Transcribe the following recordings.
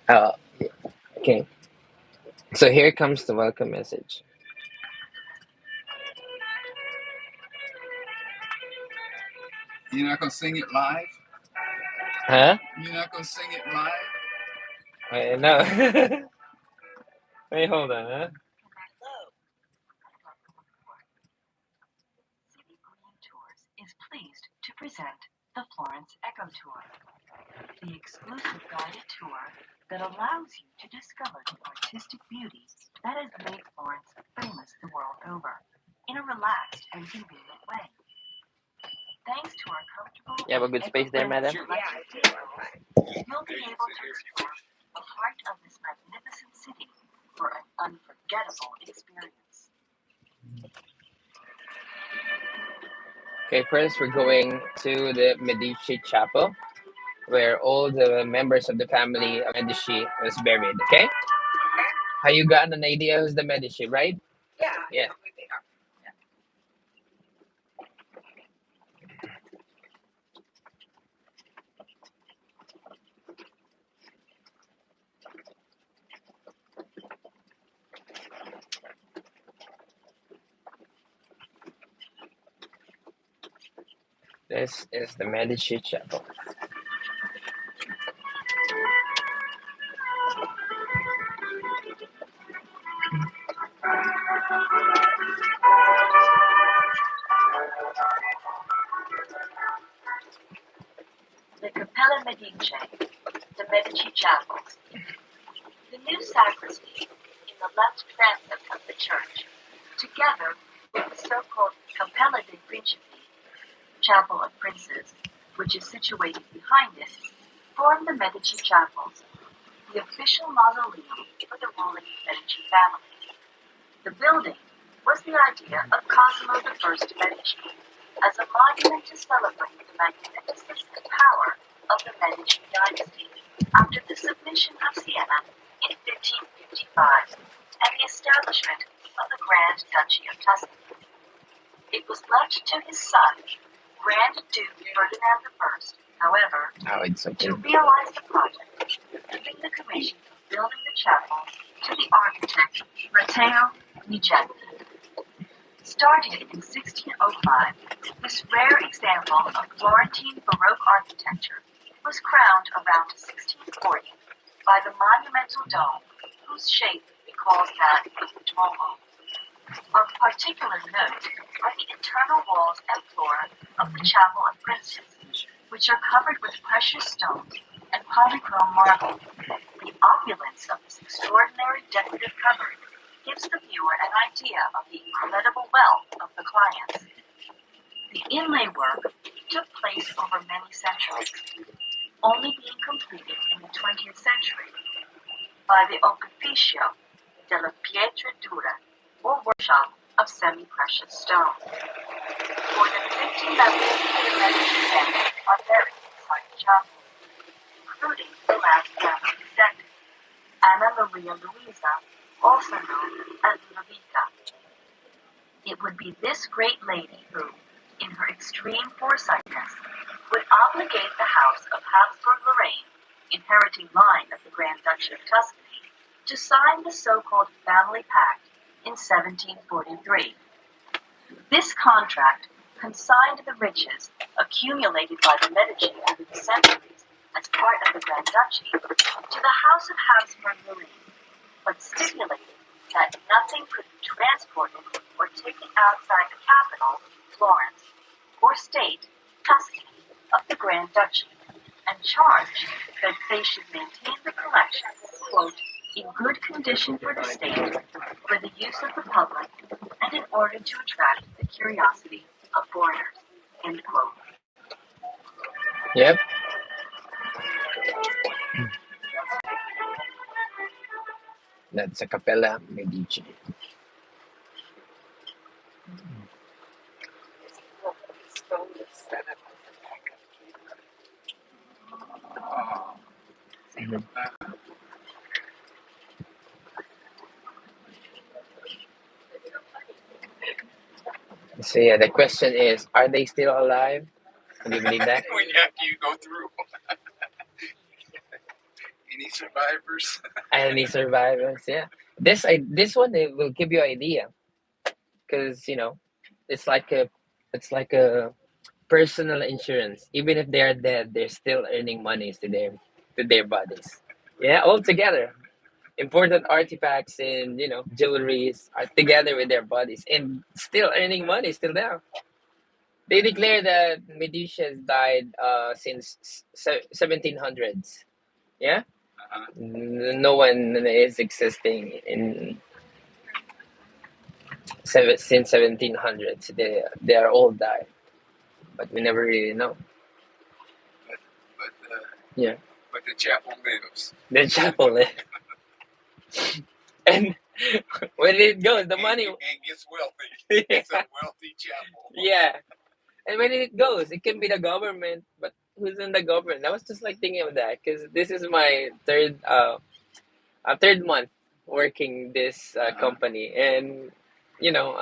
Uh, okay. So here comes the welcome message. You're not gonna sing it live? Huh? You're not gonna sing it live? Wait, no. Wait, hold on. Huh? City Green Tours is pleased to present the Florence Echo Tour, the exclusive guided tour that allows you to discover the artistic beauty that has made Florence famous the world over in a relaxed and convenient way. Thanks to our comfortable You have a good space there, madam? electric vehicles, you'll be able to explore the heart of this magnificent city for an unforgettable experience. Okay, first we're going to the Medici Chapel, where all the members of the family of Medici was buried. Okay? Have you gotten an idea who's the Medici, right? Yeah. This is the Medici Chapel. The Cappella Medici, the Medici Chapels. The new sacristy in the left transept of the church, together with the so-called Cappella dei Principi, Chapel of Princes, which is situated behind it, form the Medici Chapels, the official mausoleum for the ruling Medici family. The building was the idea of Cosimo I Medici as a monument to celebrate the magnificence and power of the Medici dynasty after the submission of Siena in 1555 and the establishment of the Grand Duchy of Tuscany. It was left to his son, Grand Duke Ferdinand I, however, to realize the project, giving the commission of building the chapel to the architect Matteo Nigetti. Started in 1605, this rare example of Florentine Baroque architecture was crowned around 1640 by the monumental dome, whose shape recalls that of the Duomo. Of particular note are the internal walls and floor of the Chapel of Princes, which are covered with precious stones and polychrome marble. The opulence of this extraordinary decorative covering gives the viewer an idea of the incredible wealth of the clients. The inlay work took place over many centuries, only being completed in the 20th century by the Opificio della Pietra Dura, or workshop of semi-precious stone. More than 50 members of the Medici family are buried inside the chapel, including the last family descendant, Anna Maria Luisa, also known as Ludovica. It would be this great lady who, in her extreme foresightness, would obligate the house of Habsburg-Lorraine, inheriting line of the Grand Duchy of Tuscany, to sign the so-called Family Pact in 1743. This contract consigned the riches accumulated by the Medici over the centuries as part of the Grand Duchy to the House of Habsburg-Lorraine, but stipulated that nothing could be transported or taken outside the capital, Florence, or state, Tuscany, of the Grand Duchy, and charged that they should maintain the collection, quote, in good condition for the state, for the use of the public, and in order to attract the curiosity of foreigners, end quote. Yep. That's a Cappella Medici. So yeah, the question is, are they still alive? Do you believe that? When after you go through. Any survivors? Any survivors? Yeah. This one it will give you idea because it's like a it's like a personal insurance. Even if they are dead, they're still earning monies to their bodies. Yeah, all together. Important artifacts and jewelries are together with their bodies and still earning money still now. They declare that Medicius died since 1700s. Yeah, Uh-huh. no one is existing in since 1700s. They are all died, but we never really know. But Yeah, but the chapel lives. the chapel, and where did it go? The money. And gets wealthy. Yeah. It's a wealthy chapel. Yeah. And when it goes, it can be the government, but who's in the government? I was just like thinking of that because this is my third month working this Uh-huh. company, and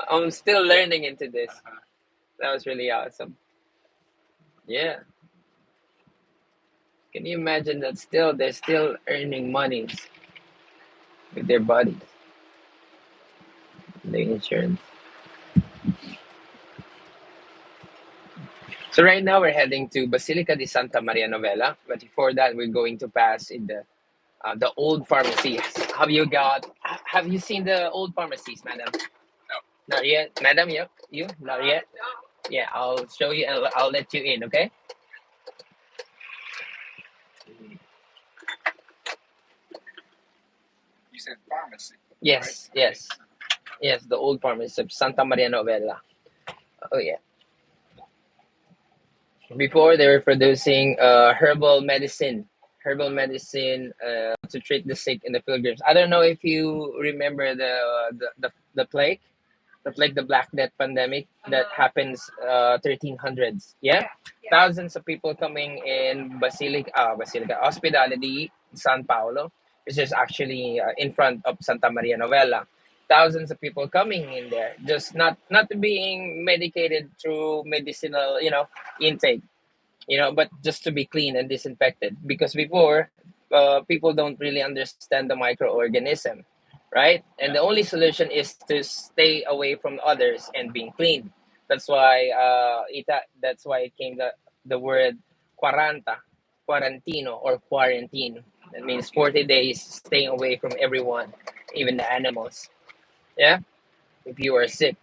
I'm still learning into this. Uh-huh. That was really awesome. Yeah, can you imagine that? Still, they're still earning monies with their bodies, the insurance. So right now we're heading to Basilica di Santa Maria Novella, but before that we're going to pass in the old pharmacies. Have you seen the old pharmacies, madam? No. Not yet, madam. Yep, you not yet. Yeah, I'll show you and I'll let you in. Okay. You said pharmacy. Yes, Right? yes, yes. The old pharmacy of Santa Maria Novella. Oh yeah. Before they were producing herbal medicine to treat the sick and the pilgrims. I don't know if you remember the plague, the Black Death pandemic that happens 1300s. Yeah, thousands of people coming in Basilica Hospitality San Paulo, which is actually in front of Santa Maria Novella. Thousands of people coming in there, just not being medicated through medicinal intake, but just to be clean and disinfected. Because before, people don't really understand the microorganism, right? And the only solution is to stay away from others and being clean. That's why it came the word quaranta, quarantino or quarantine. That means 40 days staying away from everyone, even the animals. Yeah, if you are sick.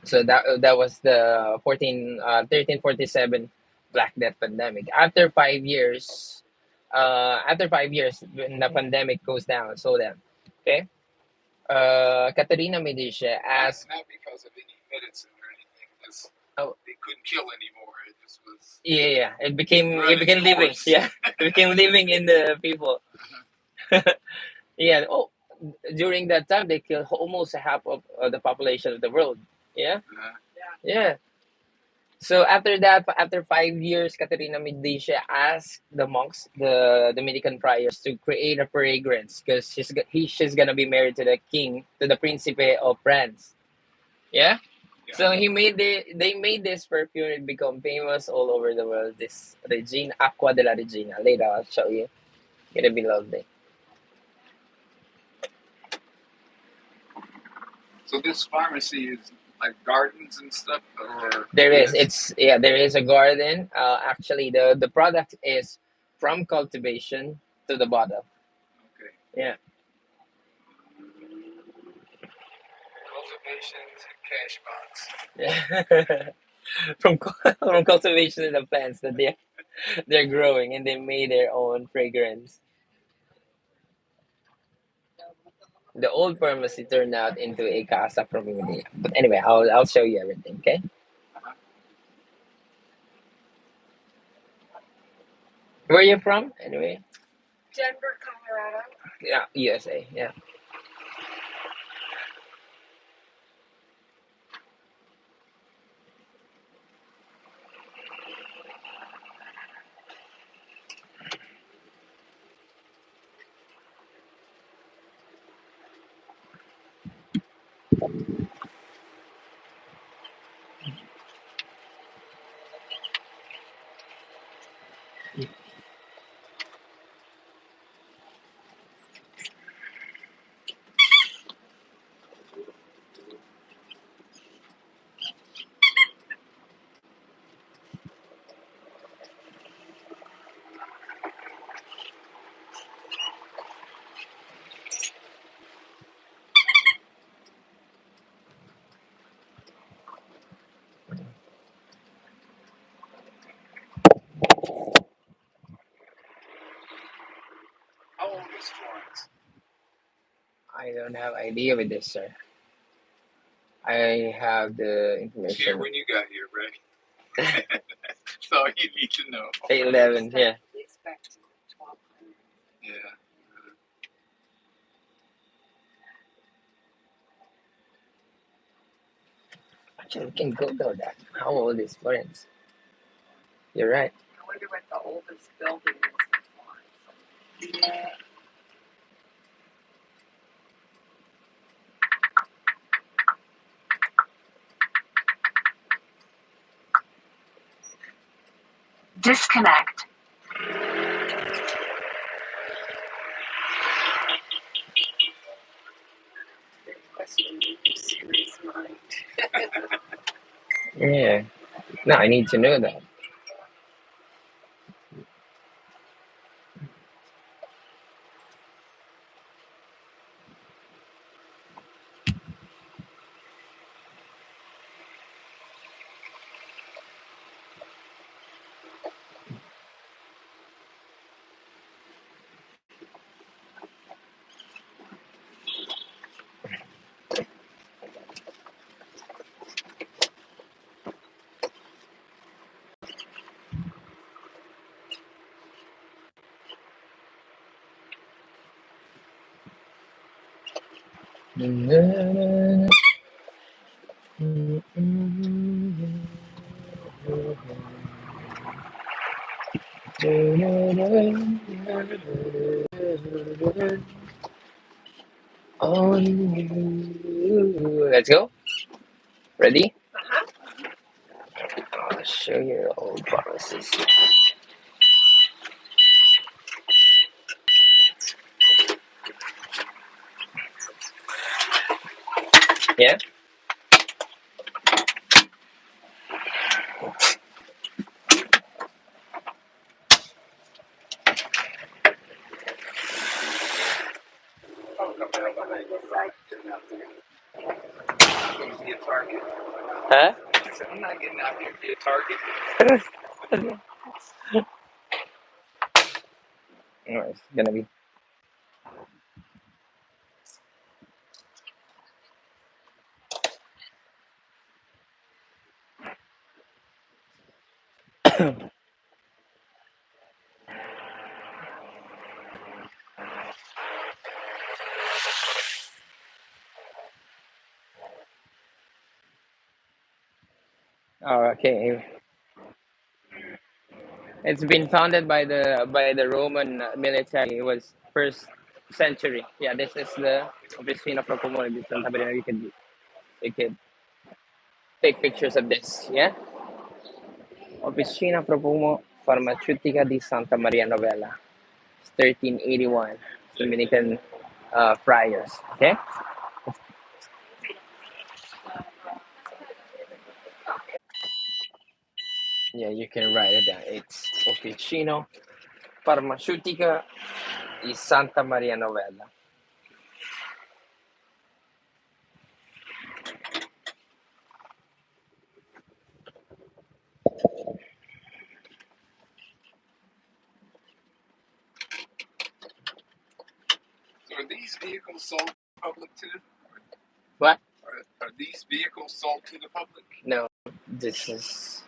So that was the 1347 Black Death pandemic. After 5 years, when the pandemic goes down, so then, okay, Caterina Medici asked. Not because of any medicine or anything. Just Oh, they couldn't kill anymore. It just was. yeah, it became Run its living. course. Yeah, it became living in the people. Yeah. Oh, during that time, they killed almost half of the population of the world. Yeah, Uh-huh. yeah. So after that, after 5 years, Caterina Medici asked the monks, the Dominican friars, to create a fragrance because she's gonna be married to the king, to the Principe of France. Yeah. Yeah. So they made this perfume. It become famous all over the world. This Regina Aqua de la Regina. Later, I'll show you. Gonna be lovely. So this pharmacy is like gardens and stuff, or There is. yes? It's yeah. There is a garden. Actually, the product is from cultivation to the bottle. Okay. Yeah. Cultivation to cash box. Yeah. From cultivation of the plants that they're growing, and they made their own fragrance. The old pharmacy turned out into a casa familia. But anyway, I'll show you everything. Okay. Uh-huh. Where are you from? Anyway. Denver, Colorado. Yeah, USA. Yeah. is Florence? I don't have idea with this, sir. I have the Here information. when you got here, right? That's all you need to know. 811, yeah. Yeah. Actually, we can Google that. How old is Florence? You're right. I wonder what the oldest building is in Florence. Disconnect. Question serious mind. Yeah. No, I need to know that. On you. Let's go. Ready? I'll show you old promises. Yeah? Oh, no, man, I'm not getting out there. I'm going to be a target. Huh? I said, I'm not getting out there to be a target. No, it's gonna be. Oh, okay. It's been founded by the Roman military. It was first century. Yeah, this is the Officina Profumo di Santa Maria. You could take pictures of this. Yeah, Officina Profumo Farmaceutica di Santa Maria Novella, 1381. Dominican friars. Okay. Yeah, you can write it down. It's Officina Farmaceutica di Santa Maria Novella. So are these vehicles sold to the public too? What? Are these vehicles sold to the public? No, this is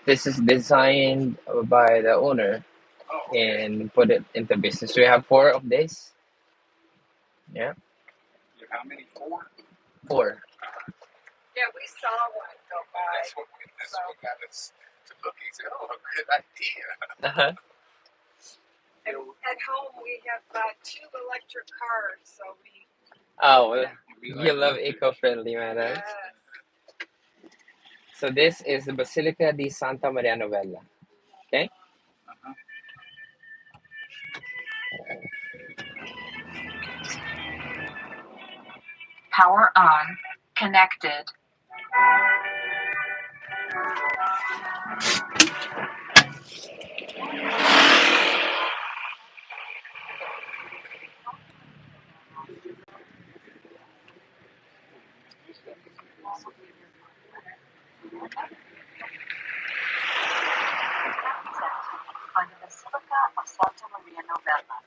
this is designed by the owner Oh, okay. and put it into business. We have four of these. Yeah, You have how many? Four? four. Yeah, we saw one go by. That's what got us to look and say, oh, a good idea. Uh-huh. And at home, we have two electric cars, so we. Oh, well, We you like love electric. eco-friendly matters. Yes. So this is the Basilica di Santa Maria Novella. Okay. Uh-huh. Power on. Connected. On the Basilica of Santa Maria Novella.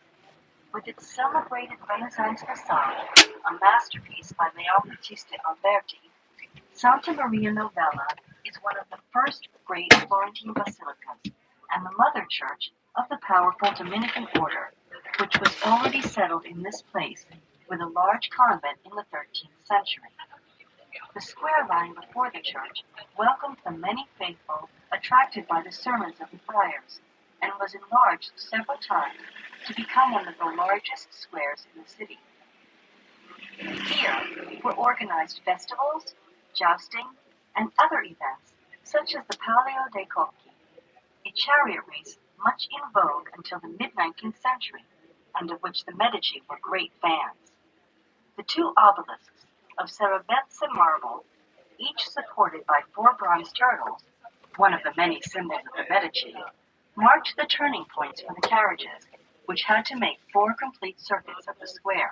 With its celebrated Renaissance facade, a masterpiece by Leon Battista Alberti, Santa Maria Novella is one of the first great Florentine basilicas and the mother church of the powerful Dominican order, which was already settled in this place with a large convent in the 13th century. The square lying before the church welcomed the many faithful attracted by the sermons of the friars, and was enlarged several times to become one of the largest squares in the city. Here were organized festivals, jousting, and other events, such as the Palio dei Cocchi, a chariot race much in vogue until the mid-19th century, and of which the Medici were great fans. The two obelisks of Saravezza marble, each supported by four bronze turtles, one of the many symbols of the Medici, marked the turning points for the carriages, which had to make four complete circuits of the square.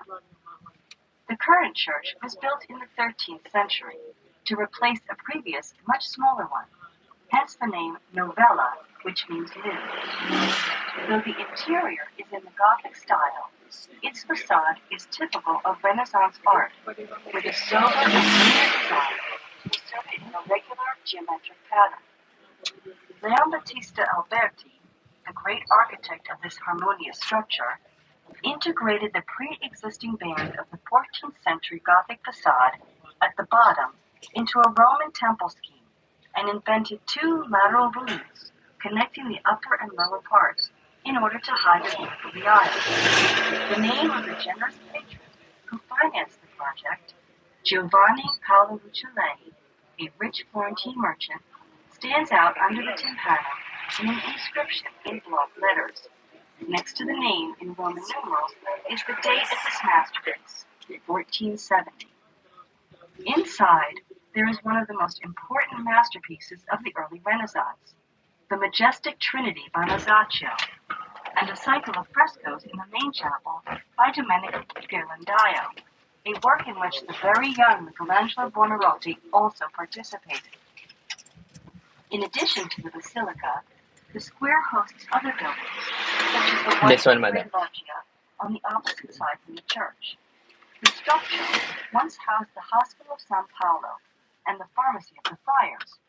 The current church was built in the 13th century to replace a previous, much smaller one, hence the name Novella, which means new. Though the interior is in the Gothic style, its facade is typical of Renaissance art, with a sober and linear design inserted in a regular geometric pattern. Leon Battista Alberti, the great architect of this harmonious structure, integrated the pre-existing band of the 14th century Gothic facade at the bottom into a Roman temple scheme and invented two lateral roofs connecting the upper and lower parts in order to hide the roof of the aisle. The name of the generous patron who financed the project, Giovanni Paolo Rucellai, a rich Florentine merchant, stands out under the tympanum in an inscription in block letters. Next to the name in Roman numerals is the date of this masterpiece, 1470. Inside, there is one of the most important masterpieces of the early Renaissance, the majestic Trinity by Masaccio, and a cycle of frescoes in the main chapel by Domenico Ghirlandaio, a work in which the very young Michelangelo Buonarroti also participated. In addition to the basilica, the square hosts other buildings, such as the This one, White madam. Loggia on the opposite side from the church. The structure once housed the Hospital of San Paolo and the Pharmacy of the Friars,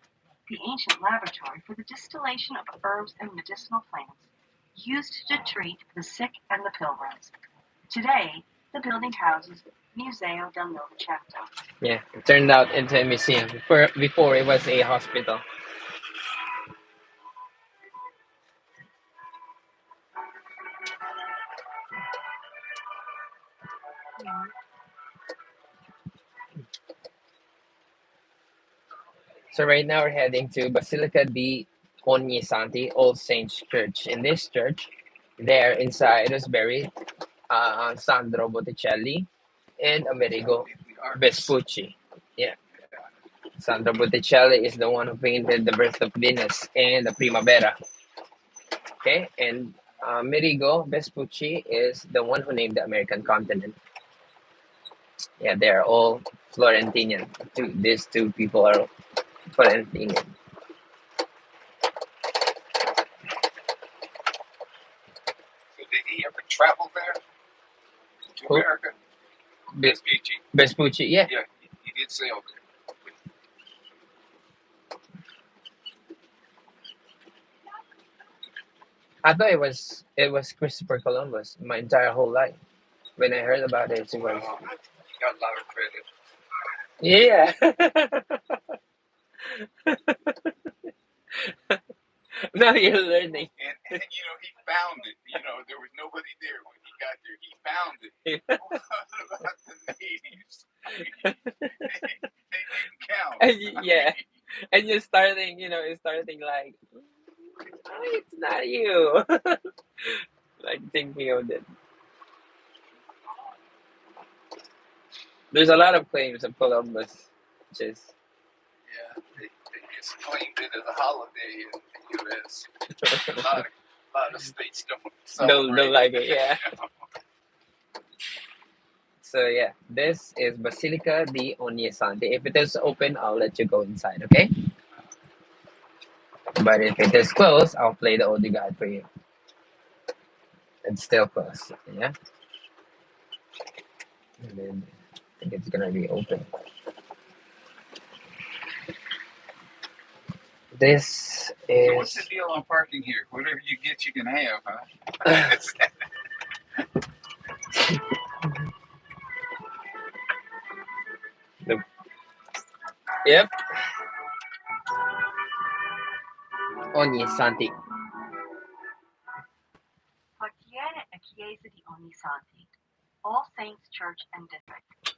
the ancient laboratory for the distillation of herbs and medicinal plants used to treat the sick and the pilgrims. Today, the building houses Museo del Novecento. Yeah, it turned out into a museum. Before it was a hospital. So right now we're heading to Basilica di Ognissanti, All Saints Church. In this church, there inside was buried Sandro Botticelli and Amerigo Vespucci. Yeah, Sandro Botticelli is the one who painted the birth of Venus and the Primavera. Okay, and Amerigo Vespucci is the one who named the American continent. Yeah, they are all Florentinian. These two people are Florentinian. So did he ever travel there to Who? America? Vespucci. Vespucci, yeah. Yeah, he did sail there. I thought it was Christopher Columbus my entire whole life. When I heard about it, it was He got a lot of credit. yeah. Now you're learning. And he found it. There was nobody there when he got there. He found it. What about the natives? They didn't count. Yeah, and you're starting like, oh, it's not you. Like thinking of it. There's a lot of claims of Columbus, which is Yeah, they just claimed it as a holiday in the U.S. A lot of states don't celebrate don't like it. Yeah. So yeah, this is Basilica di Ognissanti. If it is open, I'll let you go inside, okay? But if it is closed, I'll play the audio guide for you. It's still closed, yeah? And then I think it's gonna be open. This So what's the is deal on parking here? Whatever you get, you can have, huh? yep. Ogni Santi. Quartiere e Chiesa di Ognissanti, All Saints Church and District.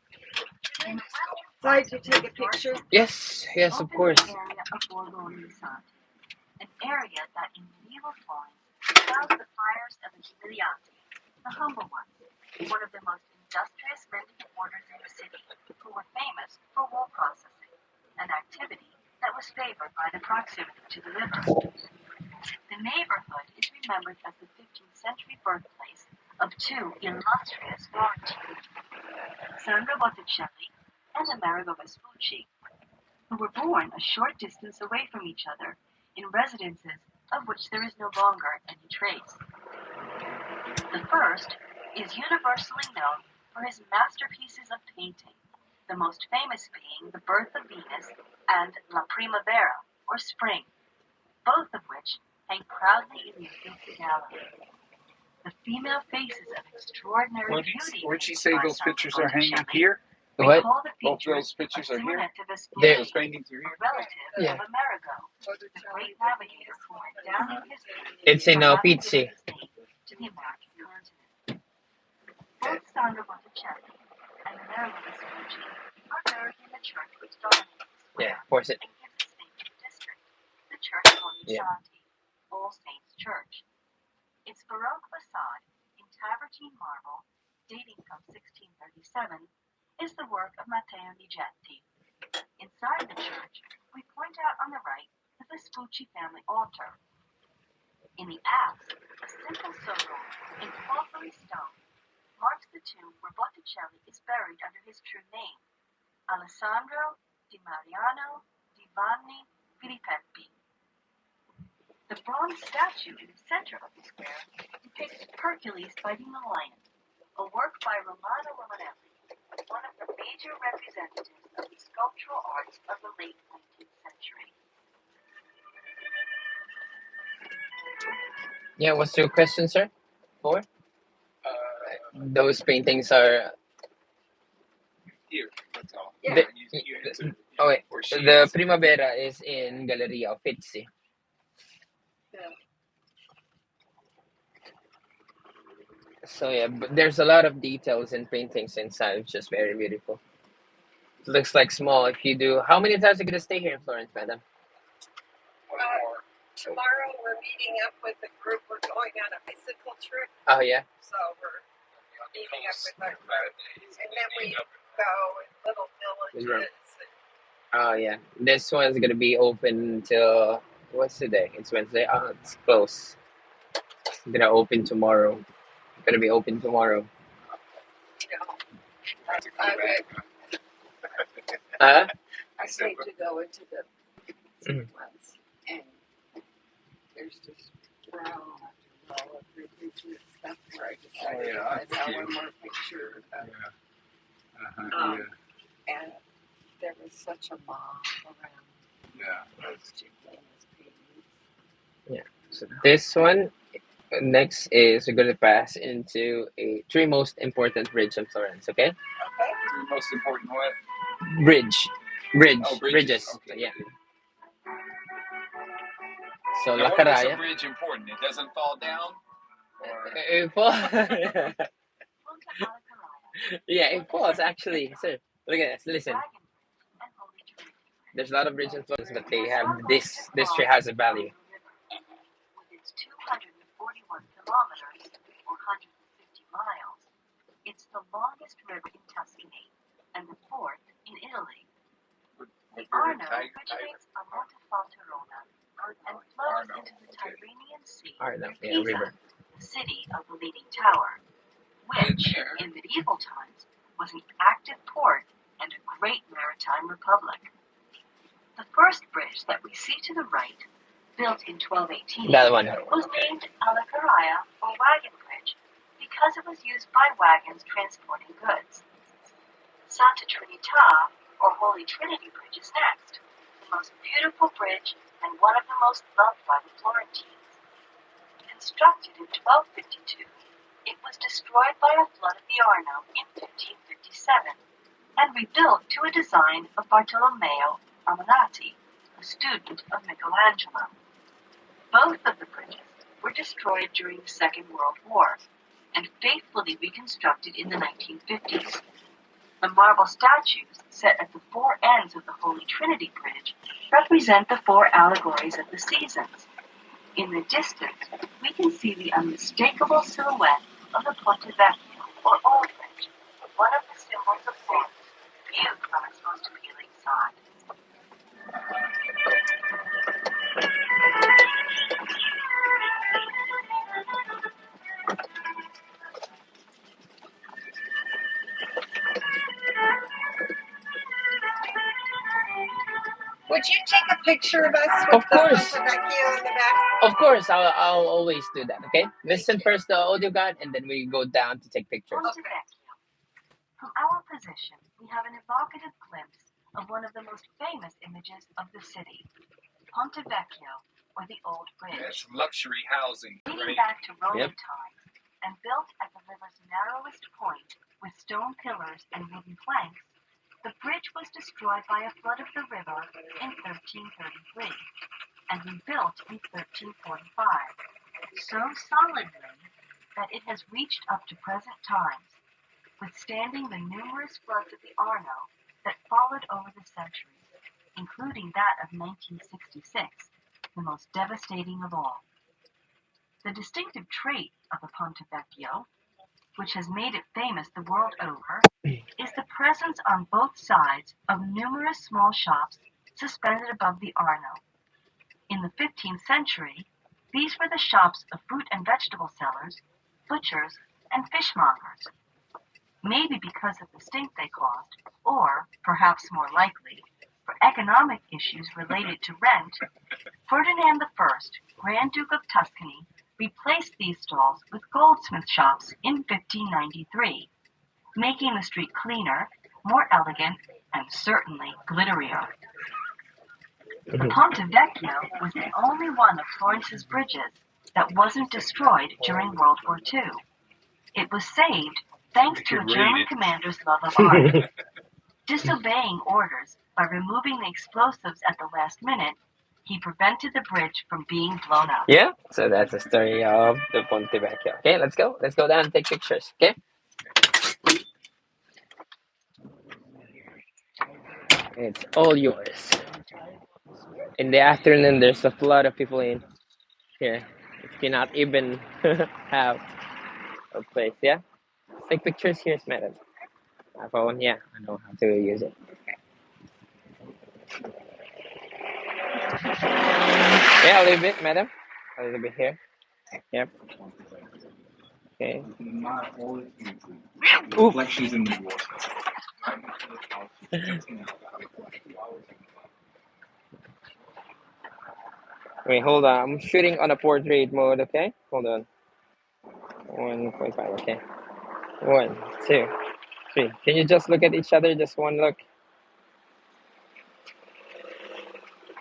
In the western Slide, part you of the take a historic picture? Yes, yes, of open course. area of Borgo Ognissanti, an area that in medieval Florence housed the friars of the Umiliati, the humble ones, one of the most industrious mendicant orders in the city, who were famous for wool processing, an activity that was favored by the proximity to the river. The neighborhood is remembered as the 15th century birthplace of two illustrious Florentines, Sandro Botticelli and Amerigo Vespucci, who were born a short distance away from each other in residences of which there is no longer any trace. The first is universally known for his masterpieces of painting, the most famous being The Birth of Venus and La Primavera, or Spring, both of which hang proudly in the Uffizi Gallery. The female faces of extraordinary beauty Where'd she say by those Sandro pictures are hanging Botticelli here? What? recall the Both features those pictures of are here? Simonetta There. Vespucci, Those paintings are a here? relative Yeah. of Amerigo, the great navigator who went down in history It's in for having Pizzi. given his name to the American continent. Both Sandro Botticelli and Amerigo Vespucci are buried in the church which dominates the square Yeah, force it. and gives its name to the district, the Church of Ognissanti, All Saints Church. Its Baroque facade in travertine marble, dating from 1637, is the work of Matteo Nigetti. Inside the church, we point out on the right the Vespucci family altar. In the apse, a simple sono in porphyry stone marks the tomb where Botticelli is buried under his true name, Alessandro di Mariano di Vanni Filippi. The bronze statue in the center of the square depicts Hercules fighting the lion, a work by Romano Romanelli, one of the major representatives of the sculptural arts of the late 19th century. Yeah, what's your question, sir? For? Those paintings are Here. That's all. Yeah. The- You answered. oh wait, Or she the answered. Primavera is in Galleria Uffizi. Yeah. So yeah, but there's a lot of details and paintings inside, which is very beautiful. It looks like small. If you do, how many times are you gonna stay here in Florence, madam? One more. Tomorrow we're meeting up with a group. We're going on a bicycle trip, Oh yeah. so we're meeting up with our group. And then we go in little villages. Oh yeah. This one's gonna be open till what's today? It's Wednesday. Oh, it's close. It's gonna open tomorrow. Gonna be open tomorrow. You know, That's a I good would, Huh? I said, hate to go into the Mhm. ones, and there's just row after row of religious stuff where I decided yeah, I saw cute. one more picture of, yeah. and there was such a mob around Yeah. those two famous paintings. So this one next is we're gonna pass into a three most important bridge in Florence. Okay. Okay. The most important what? Bridge. Oh, Bridges. Okay. Yeah. So Now, La what makes a Caraya. bridge important? It doesn't fall down? Or... It falls. Punta alla Caraya, Yeah, it falls actually. Sir, look at this. Listen. Dragon Bridge, and Holy Trinity Bridge. There's a lot of bridges in Florence, but they The have San this. Lorenzo This tree Falls has a value. With its 241 kilometers, or 150 miles, it's the longest river in Tuscany and the fourth in Italy. The Arno originates on Monte Falterona and flows Arno, into the okay. Tyrrhenian Sea Arno, near yeah, Pisa, river. the city of the leaning tower, which, in medieval times, was an active port and a great maritime republic. The first bridge that we see to the right, built in 1218, That one. was named Alla Caraya, or Wagon Bridge, because it was used by wagons transporting goods. Santa Trinita, or Holy Trinity Bridge, is next, the most beautiful bridge and one of the most loved by the Florentines. Constructed in 1252, it was destroyed by a flood of the Arno in 1557 and rebuilt to a design of Bartolomeo Ammanati, a student of Michelangelo. Both of the bridges were destroyed during the Second World War and faithfully reconstructed in the 1950s. The marble statues set at the four ends of the Holy Trinity Bridge represent the four allegories of the seasons. In the distance, we can see the unmistakable silhouette of the Ponte Vecchio, or Old Bridge, one of the symbols of Florence, viewed from its most appealing side. Would you take a picture of us with Of the course. Ponte Vecchio in the back? Of course, I'll always do that. Okay, listen first the audio guide, and then we go down to take pictures. Ponte Vecchio. From our position, we have an evocative glimpse of one of the most famous images of the city, Ponte Vecchio, or the Old Bridge. That's luxury housing, Dating right? back to Roman Yep. times and built at the river's narrowest point with stone pillars and wooden planks, the bridge was destroyed by a flood of the river in 1333 and rebuilt in 1345, so solidly that it has reached up to present times, withstanding the numerous floods of the Arno that followed over the centuries, including that of 1966, the most devastating of all. The distinctive trait of the Ponte Vecchio, which has made it famous the world over, is the presence on both sides of numerous small shops suspended above the Arno. In the 15th century, these were the shops of fruit and vegetable sellers, butchers, and fishmongers. Maybe because of the stink they caused, or, perhaps more likely, for economic issues related to rent, Ferdinand I, Grand Duke of Tuscany, replaced these stalls with goldsmith shops in 1593, making the street cleaner, more elegant, and certainly glitterier. The Ponte Vecchio was the only one of Florence's bridges that wasn't destroyed during World War II. It was saved thanks to a German commander's love of art. Disobeying orders by removing the explosives at the last minute, he prevented the bridge from being blown up. Yeah, so that's the story of the Ponte Vecchio. Okay, let's go. Let's go down and take pictures. Okay. It's all yours. In the afternoon, there's a flood of people in here. You cannot even have a place. Yeah. Take pictures here, madam. My phone. Yeah, I know how to use it. Yeah, a little bit, madam. A little bit here. Yep. Okay. Not all is easy. Ooh. Reflections in the water. Wait, hold on. I'm shooting on a portrait mode. Okay. Hold on. 1.5. Okay. 1, 2, 3. Can you just look at each other? Just one look.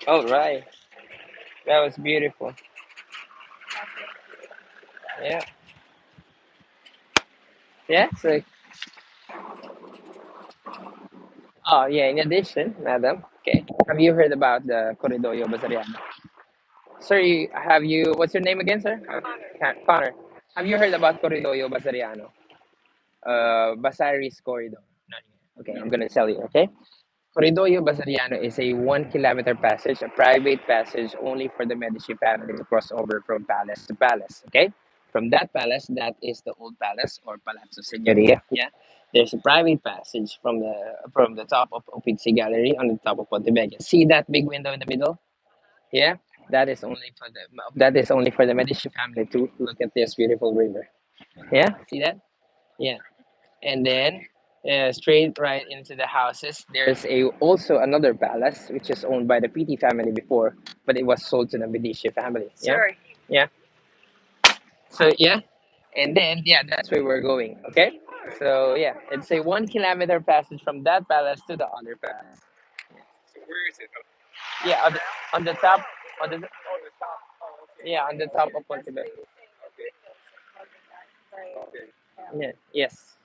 All right. That was beautiful. Yeah. Yeah. So, oh yeah. In addition, madam. Okay. Have you heard about the Corridoio Basariano? Sir, have you? What's your name again, sir? Connor. Have you heard about Corridoio Basariano? Basaris Corridor. Not yet. Okay, I'm gonna tell you. Okay. Corridoio Basariano is a 1 kilometer passage, a private passage only for the Medici family to cross over from palace to palace. Okay, from that palace, that is the old palace or Palazzo Signoria. Yeah, there's a private passage from the top of Uffizi Gallery on the top of Ponte Vecchio. See that big window in the middle? Yeah, that is only for the Medici family to look at this beautiful river. Yeah, see that? Yeah, and then straight right into the houses. There's a also another palace which is owned by the Pitti family before, but it was sold to the Medici family. Yeah, Sorry. yeah. So yeah, and then yeah, that's where we're going. Okay. So yeah, it's a 1 kilometer passage from that palace to the other palace. So where is it? Yeah, on the top, on the Oh, the top. Oh, okay. yeah, on the top of Pontevedra. Okay. Okay. Yeah, yes,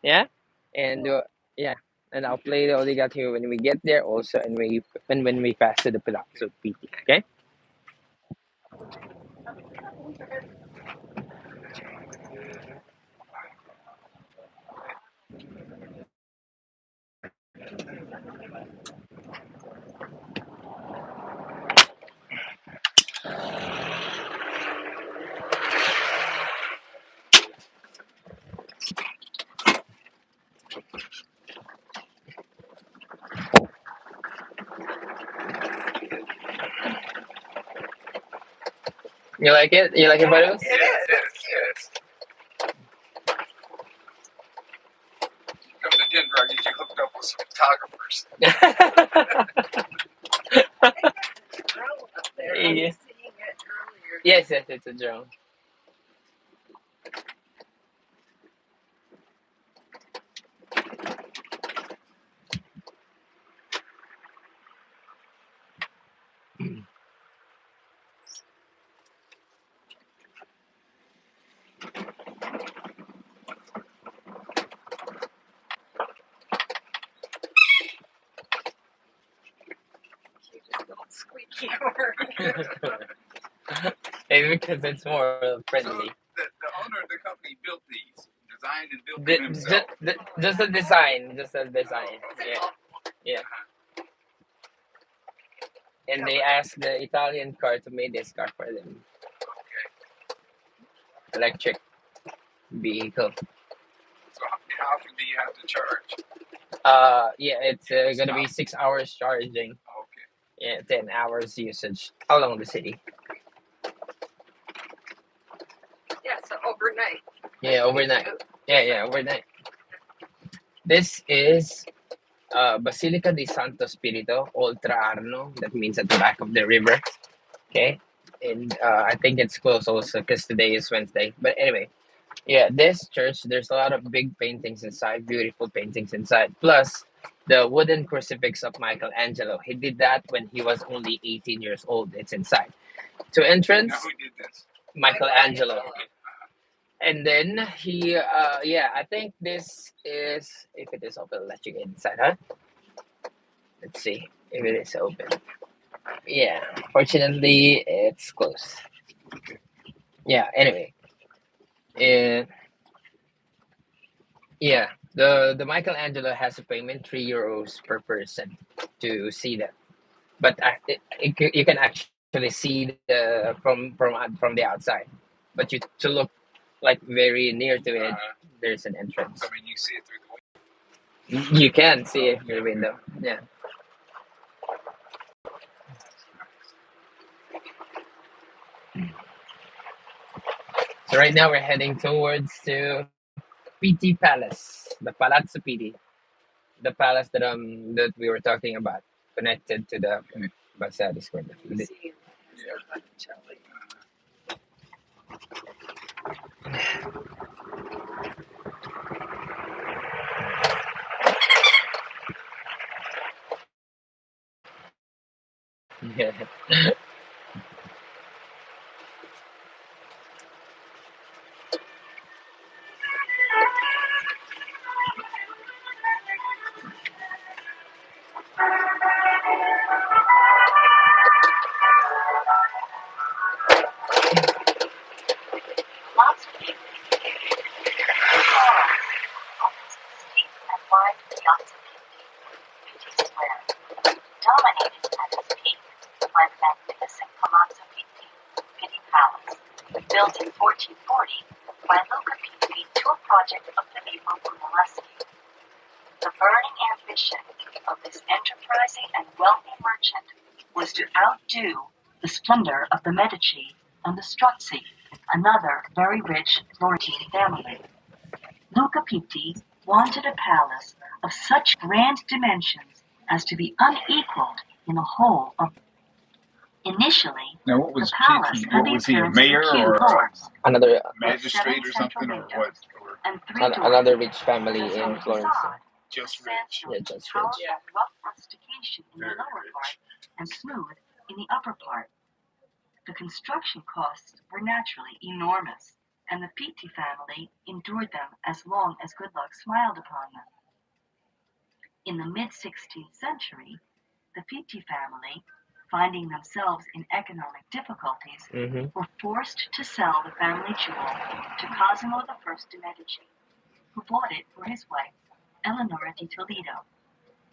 yeah, and yeah, and I'll play the Oligat when we get there also, and when we pass to the Palazzo Pitti. Okay. You like it? You like it, Barus? Yes, yes, yes. Come to Denver, I'll get you hooked up with some photographers. Yes. Seeing it earlier. Yes, yes, it's a drone. You just don't squeaky over. Maybe because it's more friendly. So the owner of the company built these, designed and built The, them himself. just a design, just a design. Yeah, yeah. And they asked the Italian car to make this car for them. Electric vehicle. So how often do you have to charge? Yeah, it's gonna be 6 hours charging. Okay. Yeah, 10 hours usage along the city. Yeah, so overnight. Yeah, overnight. Yeah, overnight. This is Basilica di Santo Spirito, Oltre Arno. That means at the back of the river. Okay, and I think it's closed also because today is Wednesday. But anyway, yeah, this church, there's a lot of big paintings inside, beautiful paintings inside. Plus, the wooden crucifix of Michelangelo. He did that when he was only 18 years old. It's inside. To entrance, Now who did this? Michelangelo. Okay. And then yeah, I think this is, if it is open, I'll let you get inside, huh? Let's see if it is open. Yeah, fortunately, it's closed. Yeah, anyway. Uh, yeah, the Michelangelo has a payment €3 per person to see that, but you can actually see the from the outside, but you to look like very near to it, there's an entrance. I mean, you see it through the window. You can see it through the window. Yeah. So right now we're heading towards to Pitti Palace, the Palazzo Pitti, the palace that we were talking about, connected to the Basilica. Museum. Botticelli. Yeah. Lots of people opens the steep and wide Piazza Pitti Square, dominated at its peak by the magnificent Palazzo Pitti, Pitti Palace, built in 1440 by Luca Pitti to a project of Filippo Brunelleschi. The burning ambition of this enterprising and wealthy merchant was to outdo the splendor of the Medici and the Strozzi, another very rich Florentine family. Luca Pitti wanted a palace of such grand dimensions as to be unequaled in the whole of. Initially, Now, what the was palace Pitti? had What the was he, a appearance of a mayor cube or a hall, Another magistrate or something, or what? Or and three doors. Another rich family Just in on the Florence. facade, Just the rich. sandstone Yeah, is just powerful rich. rough rustication in the Very lower rich. part and smooth in the upper part. The construction costs were naturally enormous, and the Pitti family endured them as long as good luck smiled upon them. In the mid-16th century, the Pitti family, finding themselves in economic difficulties, Mm-hmm. were forced to sell the family jewel to Cosimo I de' Medici, who bought it for his wife, Eleonora di Toledo.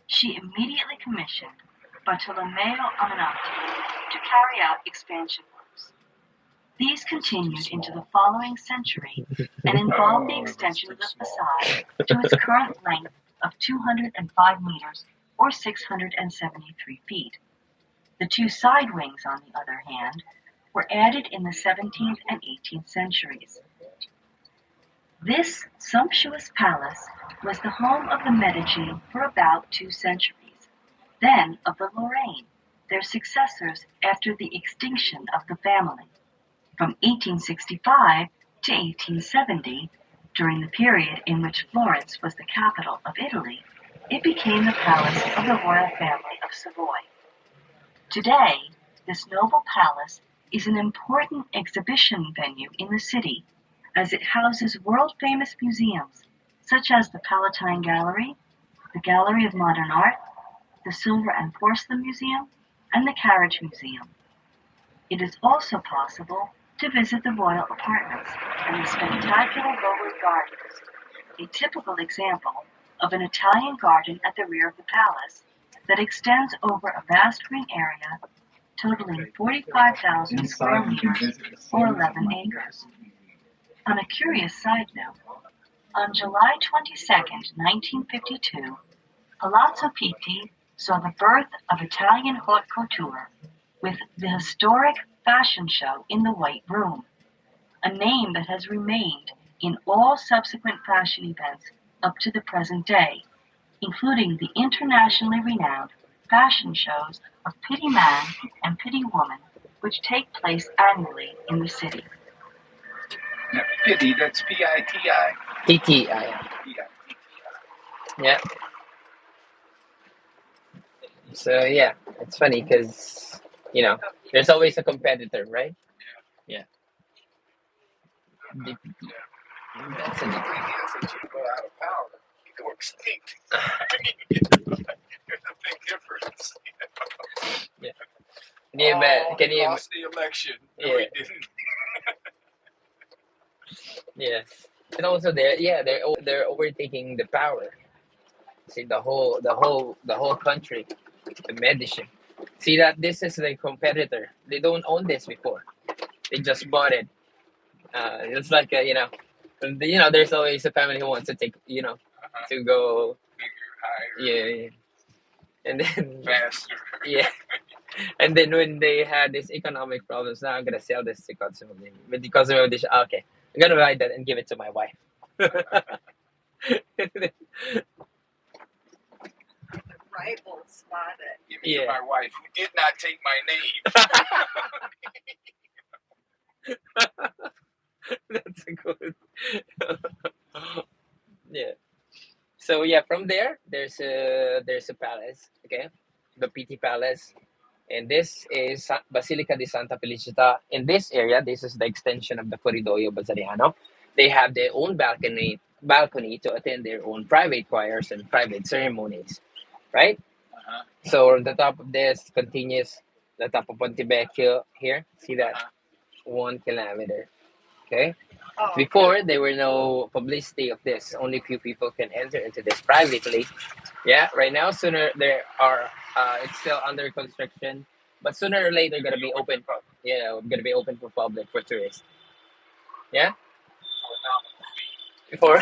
She immediately commissioned Bartolomeo Ammanati to carry out expansion works. These continued into the following century and involved the extension of the facade to its current length of 205 meters or 673 feet. The two side wings, on the other hand, were added in the 17th and 18th centuries. This sumptuous palace was the home of the Medici for about 2 centuries, then of the Lorraine, their successors after the extinction of the family. From 1865 to 1870, during the period in which Florence was the capital of Italy, it became the palace of the royal family of Savoy. Today, this noble palace is an important exhibition venue in the city, as it houses world-famous museums such as the Palatine Gallery, the Gallery of Modern Art, the Silver and Porcelain Museum, and the Carriage Museum. It is also possible to visit the royal apartments and the spectacular lower gardens, a typical example of an Italian garden at the rear of the palace that extends over a vast green area totaling 45,000 square meters or 11 acres. On a curious side note, on July 22, 1952, Palazzo Pitti saw the birth of Italian haute couture with the historic fashion show in the White Room, a name that has remained in all subsequent fashion events up to the present day, including the internationally renowned fashion shows of Pitti Man and Pitti Woman, which take place annually in the city. Now, pity, that's P-I-T-I. TTI. Yeah. So yeah, it's funny because there's always a competitor, right? Yeah. DPT. That's a The DPT. thing is that you go out of power, you go extinct. There's a big difference. Yeah. Can He you? lost the election. No, Yeah. he didn't. Yes. And also they're overtaking the power. See the whole country, the Medici. See that this is the competitor. They don't own this before. They just bought it. It's like there's always a family who wants to take to go Bigger, higher, yeah, and then faster. yeah, and then when they had these economic problems, now I'm gonna sell this to Cosmo. But the Cosmo dish, okay, I'm gonna buy that and give it to my wife. Rivals bought it. Give it to Yeah. my wife, who did not take my name. That's a good. Yeah. So yeah, from there's a palace. Okay, the Pitti Palace, and this is Basilica di Santa Felicita. In this area, this is the extension of the Corridoio Basiliano. They have their own balcony to attend their own private choirs and private ceremonies, right? Uh-huh. So on the top of this continues the top of Ponte Vecchio here. See that 1 kilometer. Okay. Oh, Before there were no publicity of this. Only few people can enter into this privately. Yeah. Right now, sooner there are. It's still under construction, but sooner or later gonna be open. Gonna be open for public for tourists. Yeah. For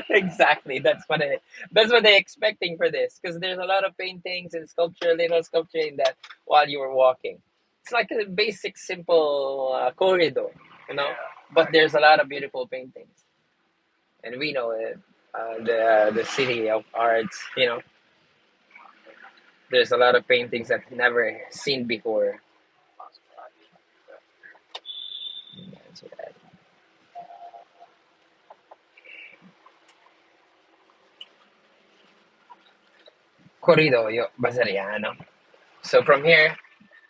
exactly. That's what they're expecting for this because there's a lot of paintings and sculpture, little sculpture in that while you were walking. It's like a basic, simple corridor, Yeah. but there's a lot of beautiful paintings, and we know it. The city of arts, there's a lot of paintings that never seen before. That's what Corridoio Basariano. So from here,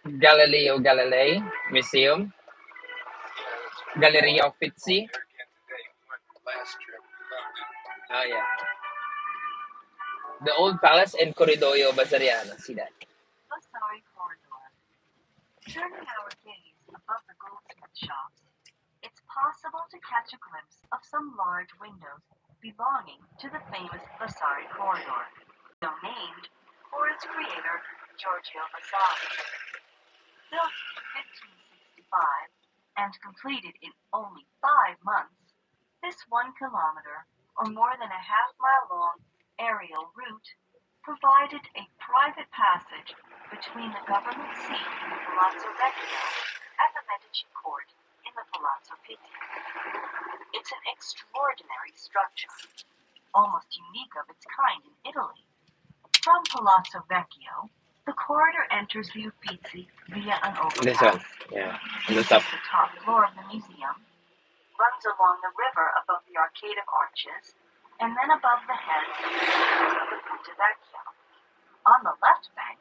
Galileo Galilei Museum, Galleria Uffizi. There again today. We went last trip. Loved it. Oh yeah, the old palace and Corridoio Basariano. See that? Vasari Corridor. Turning our gaze above the goldsmith shops, it's possible to catch a glimpse of some large windows belonging to the famous Vasari Corridor, so named for its creator, Giorgio Vasari. Built in 1565 and completed in only 5 months, this 1 kilometer, or more than a half-mile long, aerial route provided a private passage between the government seat in the Palazzo Vecchio and the Medici court in the Palazzo Pitti. It's an extraordinary structure, almost unique of its kind in Italy. From Palazzo Vecchio, the corridor enters the Uffizi via an This one, overpass. yeah, on the top. The top floor of the museum runs along the river above the Arcade of Arches and then above the heads of the Ponte Vecchio. On the left bank,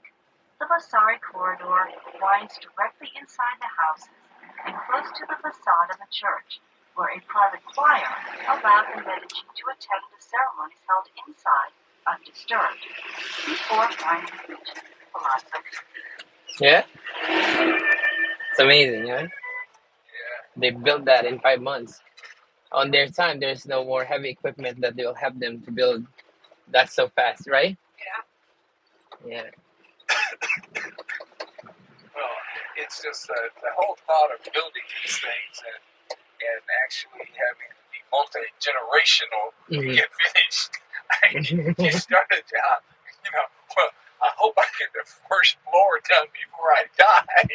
the Vasari corridor winds directly inside the houses and close to the facade of the church, where a private choir allowed the Medici to attend the ceremonies held inside undisturbed, before finally reaching Palazzo. Yeah, it's amazing, huh? Yeah. They built that in 5 months. On their time, there's no more heavy equipment that will help them to build that so fast, right? Yeah. Well, it's just the whole thought of building these things and actually having it be multi-generational to Mhm. get finished. You started out, well, I hope I get the first floor done before I die.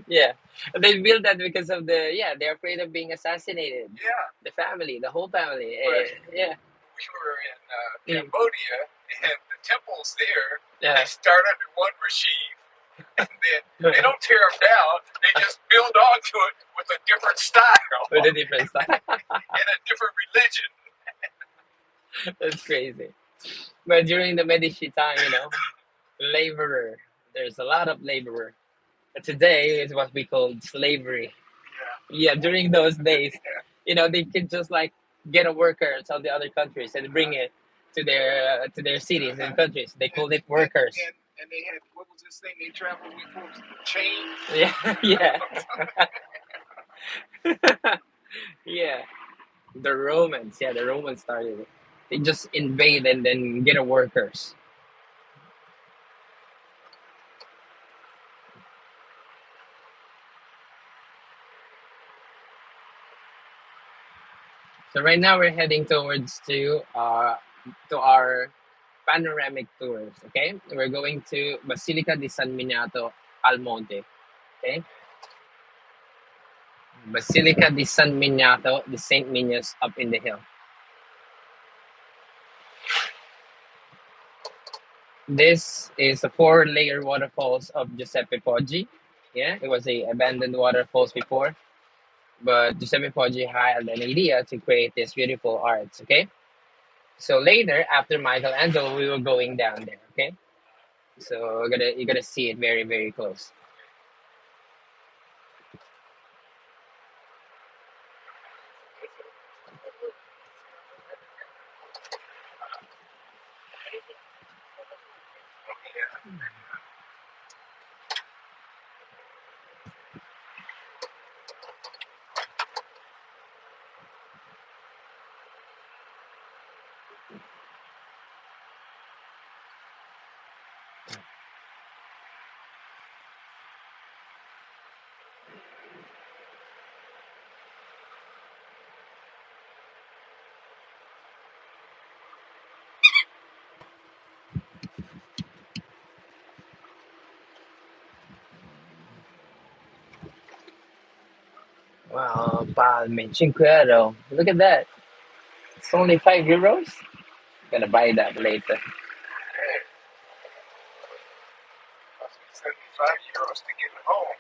Yeah, they built that because of they're afraid of being assassinated. Yeah, The family, the whole family. Right. Yeah, we were in Mm. Cambodia, and the temples there, yeah. they start under one regime, and then they don't tear them down, they just build onto it with a different style With a different style. and a different religion. That's crazy. But during the Medici time, laborer. There's a lot of laborer. But today is what we call slavery. Yeah, during those days, they could just like get a worker from the other countries and bring it to their cities and countries. They called it workers. And they had, what was this thing they traveled with? What was it? Chain? Yeah, yeah, yeah. The Romans started it. They just invade and then get a workers. So right now we're heading towards to our panoramic tours. Okay, we're going to Basilica di San Miniato al Monte. Okay, Basilica di San Miniato, the Saint Minius up in the hill. This is a four-layer waterfalls of Giuseppe Poggi. Yeah, it was a abandoned waterfalls before, but Giuseppe Poggi had an idea to create this beautiful arts. Okay, so later after Michelangelo, we were going down there. Okay, so you're gonna see it very very close. Wow, Palme, 5 euro. Look at that. It's only €5. Gonna buy that later. Hey, cost me 75 euros to get home.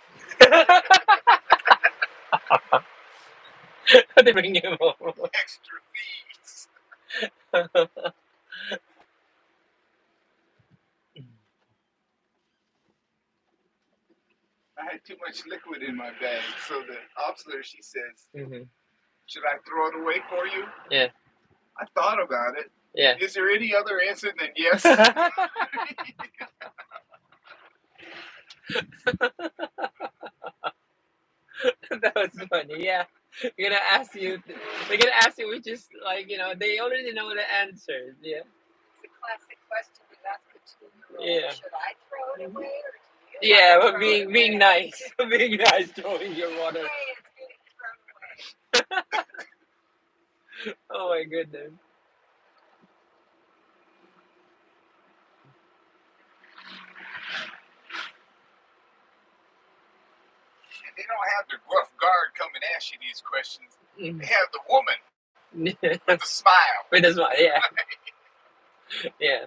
They bring you home. Extra fees. I had too much liquid in my bag. So the officer, she says, Mm-hmm. should I throw it away for you? Yeah. I thought about it. Yeah. Is there any other answer than yes? That was funny. Yeah. They're gonna ask you. They're gonna ask you, which is like they already know the answers. Yeah. It's a classic question to ask a 2-year-old. Yeah. Should I throw it away or do you Yeah, want to but throw it being away? nice, being nice, throwing your water. Hey, it's getting thrown away. Oh my goodness. And they don't have the rough guard come and ask you these questions. Mm. They have the woman With with the smile. a smile, yeah, yeah.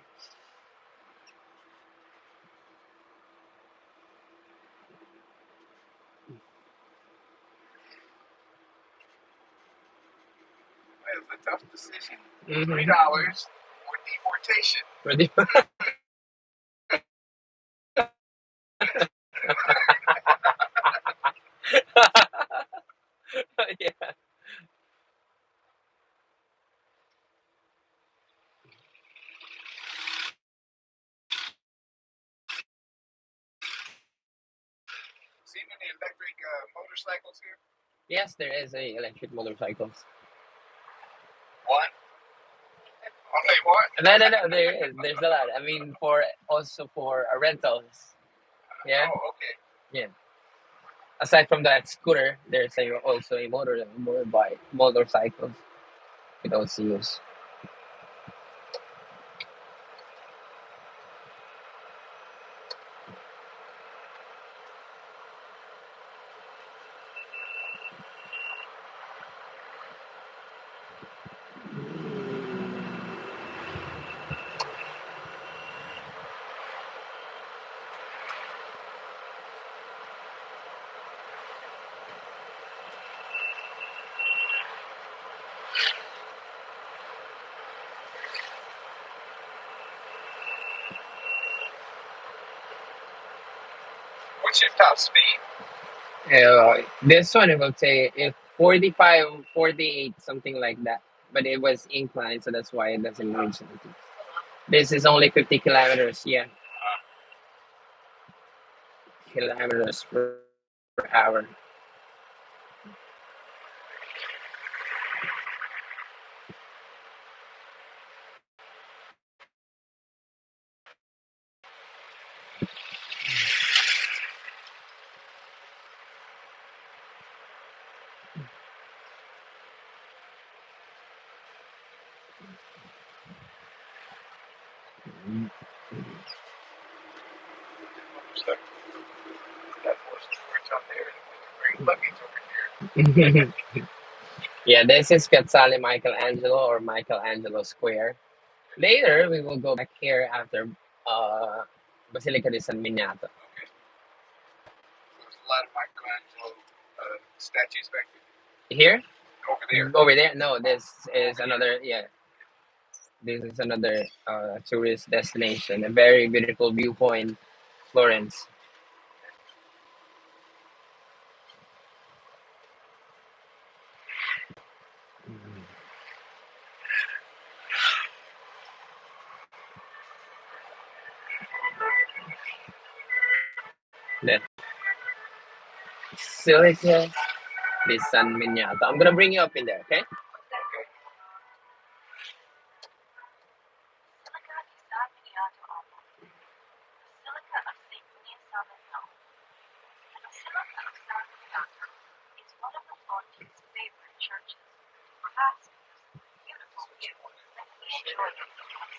It was a tough decision. Mm-hmm. $3 or deportation. Ready? Yeah. See many electric motorcycles here? Yes, there is a electric motorcycles. One. Only one? No. There is. There's a lot. I mean, for rentals. Yeah. Oh, okay. Yeah. Aside from that scooter, there's also a motorcycles with OCUs. What's your top speed? This one, I will say, if 45, 48, something like that. But it was inclined, so that's why it doesn't reach 90. This is only 50 kilometers, yeah, kilometers per hour. Stuck. That was storage out there. Bring luggage over here. Yeah, this is Piazzale Michelangelo or Michelangelo Square. Later, we will go back here after uh, Basilica di San Miniato. Okay. There's a lot of Michelangelo statues back Here? over there. Over there? No, this is another, yeah, this is another tourist destination. A very beautiful viewpoint, Florence. The Basilica di San Miniato. I'm gonna bring you up in there, okay? Basilica di San Miniato Alto. Basilica of St. Louis San Miniato. The Basilica of San Miniato is one of the Florentines' favorite churches, perhaps because of the beautiful view that we enjoy from the house.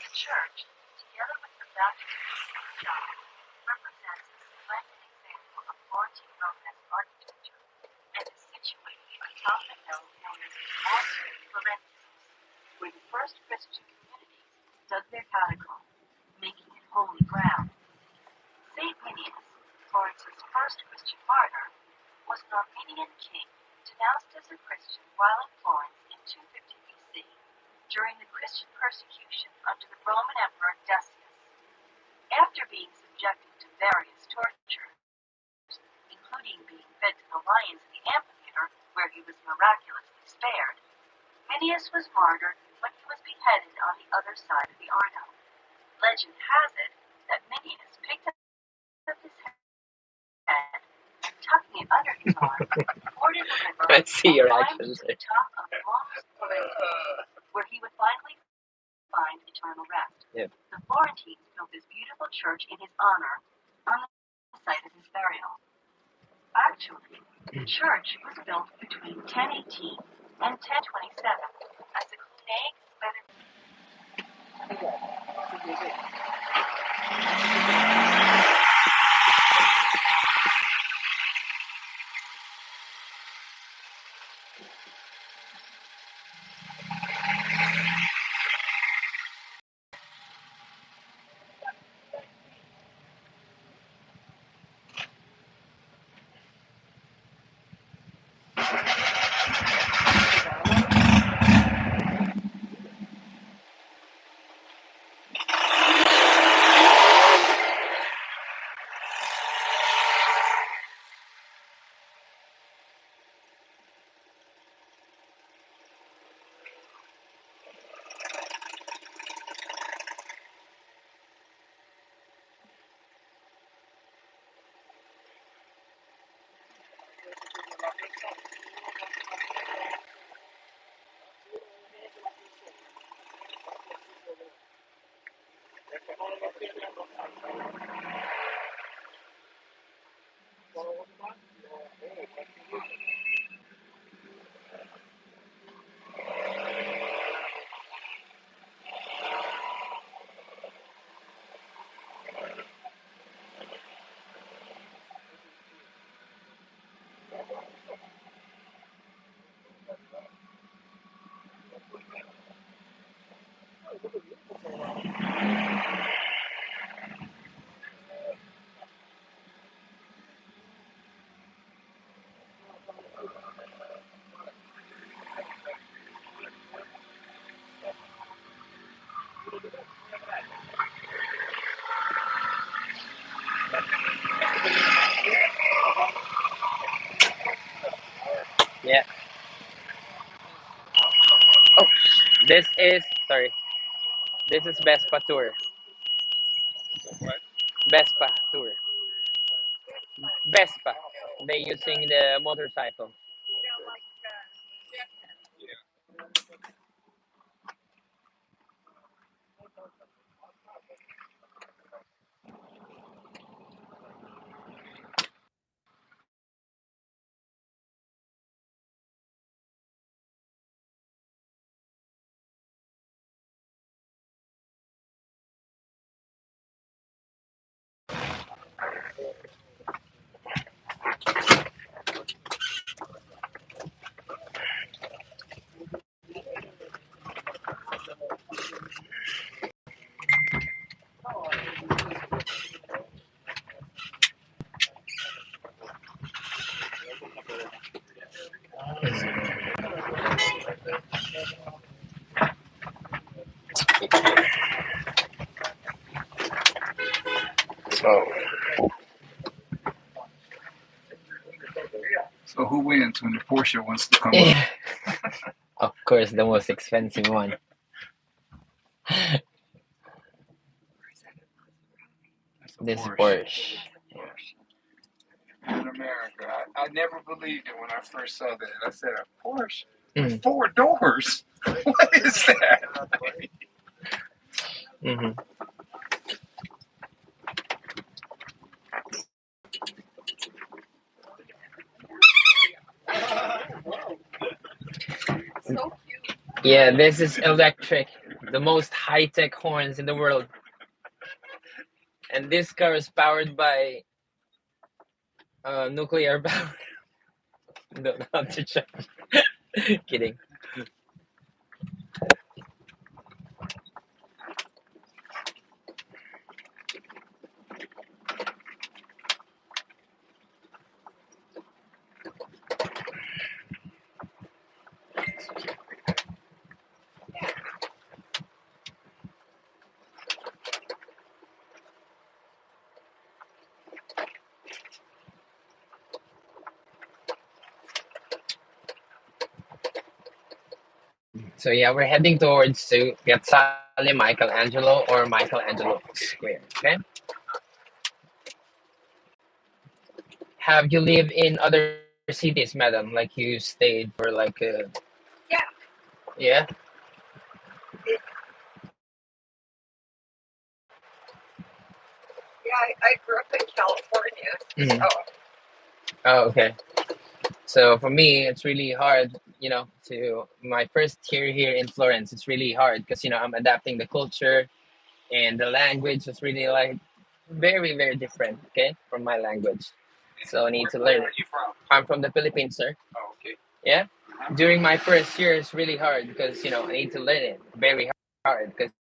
The church, together with the baptism of St. John, represents a splendid example of Florentine Romanesque architecture and is situated atop the hill known as the Monte Firenze, where the first Christian communities dug their catacombs, making it holy ground. Saint Minius, Florence's first Christian martyr, was an Armenian king denounced as a Christian while in Florence in 250 BC during the Christian persecution under the Roman Emperor Decius. After being subjected to various tortures, fed to the lions in the amphitheater, where he was miraculously spared, Phineas was martyred when he was beheaded on the other side of the Arno. Legend has it that Phineas picked up his head, tucking it under his arm, forded the river, Let's see your and climbed actions. to the top of Mons Firenze, where he would finally find eternal rest. Yep. The Florentines built this beautiful church in his honor on the site of his burial. Actually, the church was built between 1018 and 1027 as a Cluniac Yeah. Oh, this is sorry. This is Vespa tour. What? Vespa tour. Vespa. They using the motorcycle. Yeah. Oh. So who wins when the Porsche wants to come up? Yeah. Of course, the most expensive one. That's a This Porsche. Porsche. In America, I never believed it when I first saw that. I said, a Porsche Mm. with 4 doors? What is that? Hmm. So cute. Yeah, this is electric. The most high-tech horns in the world. And this car is powered by nuclear power. Don't have to check. Kidding. So yeah, we're heading towards to Piazzale Michelangelo or Michelangelo Square. Okay. Have you lived in other cities, madam? Like you stayed for like Yeah, yeah. it, yeah. I grew up in California, Mhm. so Oh, okay. So for me, it's really hard, to my first year here in Florence. It's really hard because I'm adapting the culture and the language is really like very very different. Okay, from my language, so I need to Where learn are it. you from? I'm from the Philippines, sir. Oh, okay. Yeah. Uh-huh. During my first year, it's really hard because I need to learn it very hard because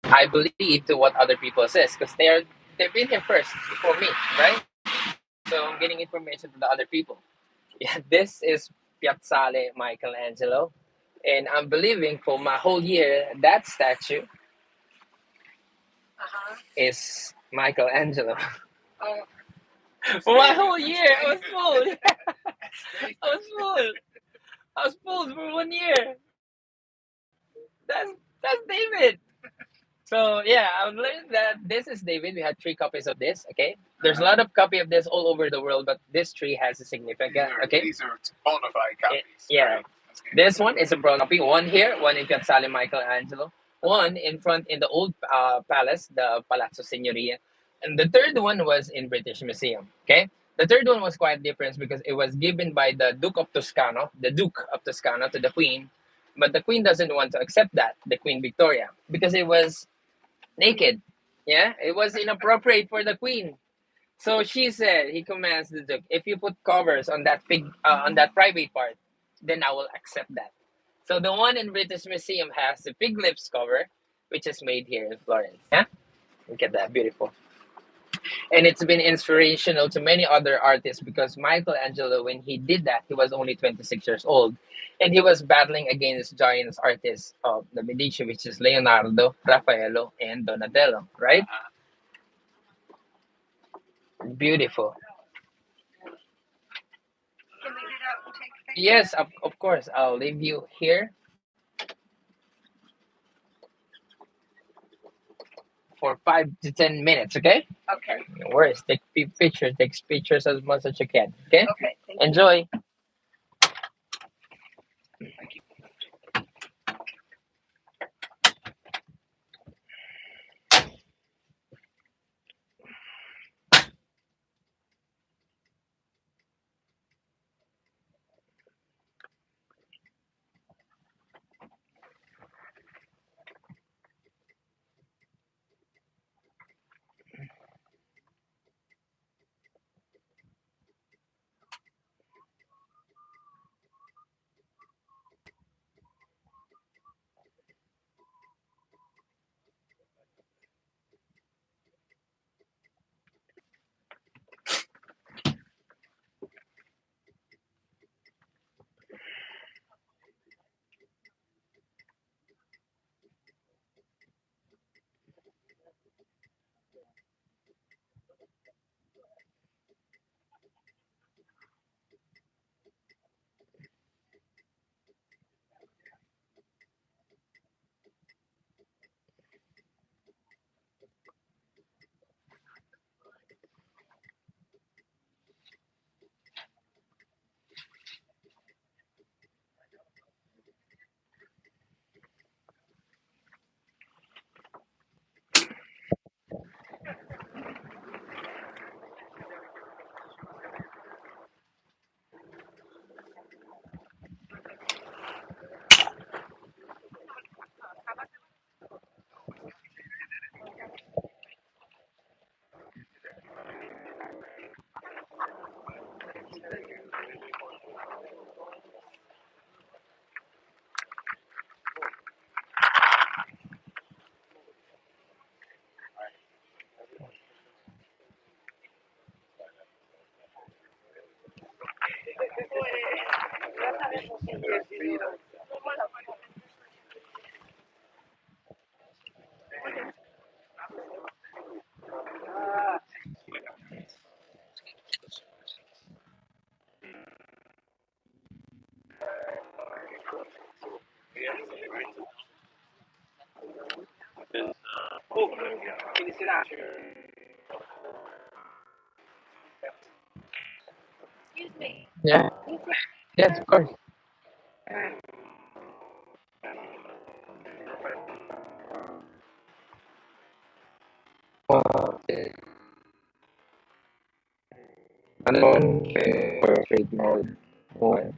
I believe to what other people says because they've been here first before me, right? So I'm getting information from the other people. Yeah, this is Piazzale Michelangelo, and I'm believing for my whole year that statue uh-huh. is Michelangelo. Oh, That's For my David. whole That's year, I was David. full. That's David. I was full. I was full for 1 year. That's David. So yeah, I've learned that this is David. We had three copies of this. Okay, there's a lot of copy of this all over the world, but this tree has a significant. Okay, These are bona fide copies, yeah, right? Okay. this one is a brown copy. One here, one in Piazzale Michelangelo, one in front in the old palace, the Palazzo Signoria, and the third one was in British Museum. Okay, the third one was quite different because it was given by the Duke of Toscano to the Queen, but the Queen doesn't want to accept that, the Queen Victoria, because it was naked. Yeah, it was inappropriate for the Queen. So she said, he commands the Duke, if you put covers on that on that private part, then I will accept that. So the one in British Museum has the pig lips cover, which is made here in Florence. Yeah, look at that, beautiful. And it's been inspirational to many other artists because Michelangelo, when he did that, he was only 26 years old, and he was battling against giants artists of the Medici, which is Leonardo, Raffaello, and Donatello. Right? Uh-huh. Beautiful. can we get out and take a picture? Yes, of course. I'll leave you here for 5 to 10 minutes. Okay. Okay. No worries. Take pictures. Take pictures as much as you can. Okay. Okay. Thank you. Enjoy. Excuse me. Yeah. Yes, of course. Okay. Ano portrait mode? One.